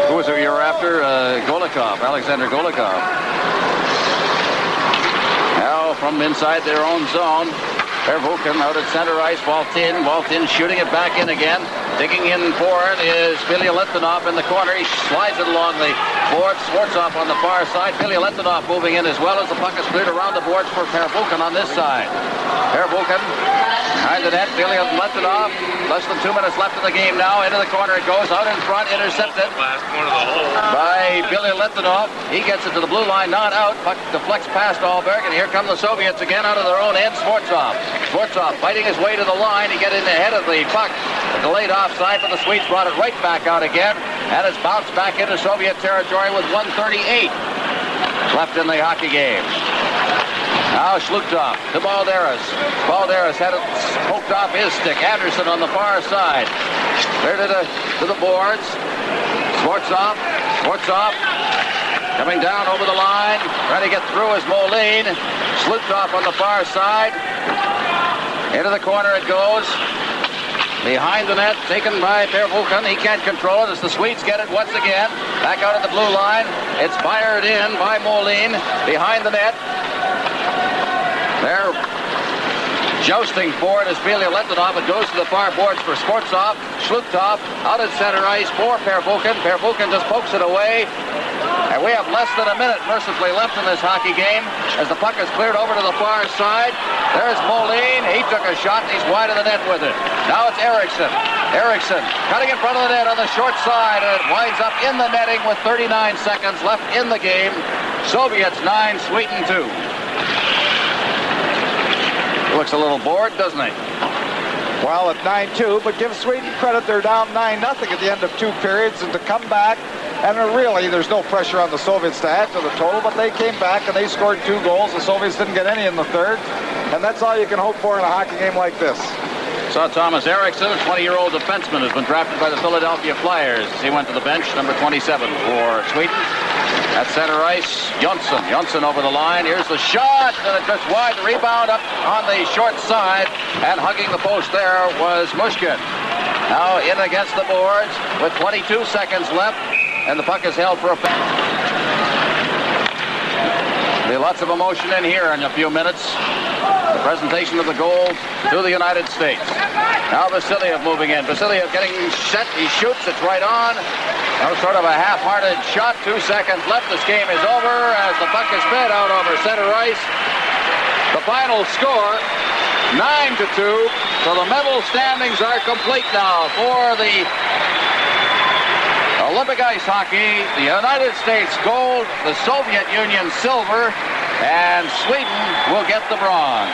who was it you were after? Golikov, Alexander Golikov. Now from inside their own zone, Первухин out at center ice, Waltin shooting it back in again. Digging in for it is Bilялетдинов in the corner. He slides it along the board. Skворцov on the far side. Bilялетдинov moving in as well as the puck is cleared around the boards for Первухин on this side. Первухин behind the net. Bilялетдинov. Less than 2 minutes left in the game now. Into the corner it goes. Out in front. Intercepted by Bilялетdinov. He gets it to the blue line. Not out. Puck deflects past Ольберg. And here come the Soviets again out of their own end. Skворцov fighting his way to the line. He gets in ahead of the puck. A delayed offside, but the Swedes brought it right back out again. And it's bounced back into Soviet territory with 1:38 left in the hockey game. Now Jlugtov to Balderis. Balderis had it poked off his stick. Anderson on the far side. Cleared it to the boards. Skворцov Coming down over the line, trying to get through is Moline. Zlutov on the far side. Into the corner it goes. Behind the net, taken by Первухин. He can't control it as the Swedes get it once again. Back out at the blue line. It's fired in by Moline. Behind the net. They're jousting for it as Bilялетdinov. It goes to the far boards for Skvortsov. Zlutov out at center ice for Первухин. Первухin just pokes it away. And we have less than a minute mercifully left in this hockey game as the puck is cleared over to the far side. There's Moline. He took a shot and he's wide of the net with it. Now it's Eriksson. Eriksson cutting in front of the net on the short side, and it winds up in the netting with 39 seconds left in the game. Soviets 9, Sweden 2. Looks a little bored, doesn't he? Well, at 9-2, but give Sweden credit, they're down 9-0 at the end of 2 periods, and to come back, and really, there's no pressure on the Soviets to add to the total, but they came back and they scored 2 goals. The Soviets didn't get any in the third, and that's all you can hope for in a hockey game like this. Saw Thomas Eriksson, a 20-year-old defenseman, has been drafted by the Philadelphia Flyers. He went to the bench, number 27 for Sweden. At center ice, Jönsson. Jönsson over the line. Here's the shot, and it just wide. The rebound up on the short side, and hugging the post there was Mushkin. Now in against the boards with 22 seconds left, and the puck is held for a foul. There'll be lots of emotion in here in a few minutes. The presentation of the goal to the United States. Now Vasilev moving in. Vasilev getting set. He shoots. It's right on. That was sort of a half-hearted shot. 2 seconds left. This game is over as the puck is fed out over center ice. The final score, 9-2. So the medal standings are complete now for the Olympic ice hockey. The United States gold, the Soviet Union silver, and Sweden will get the bronze.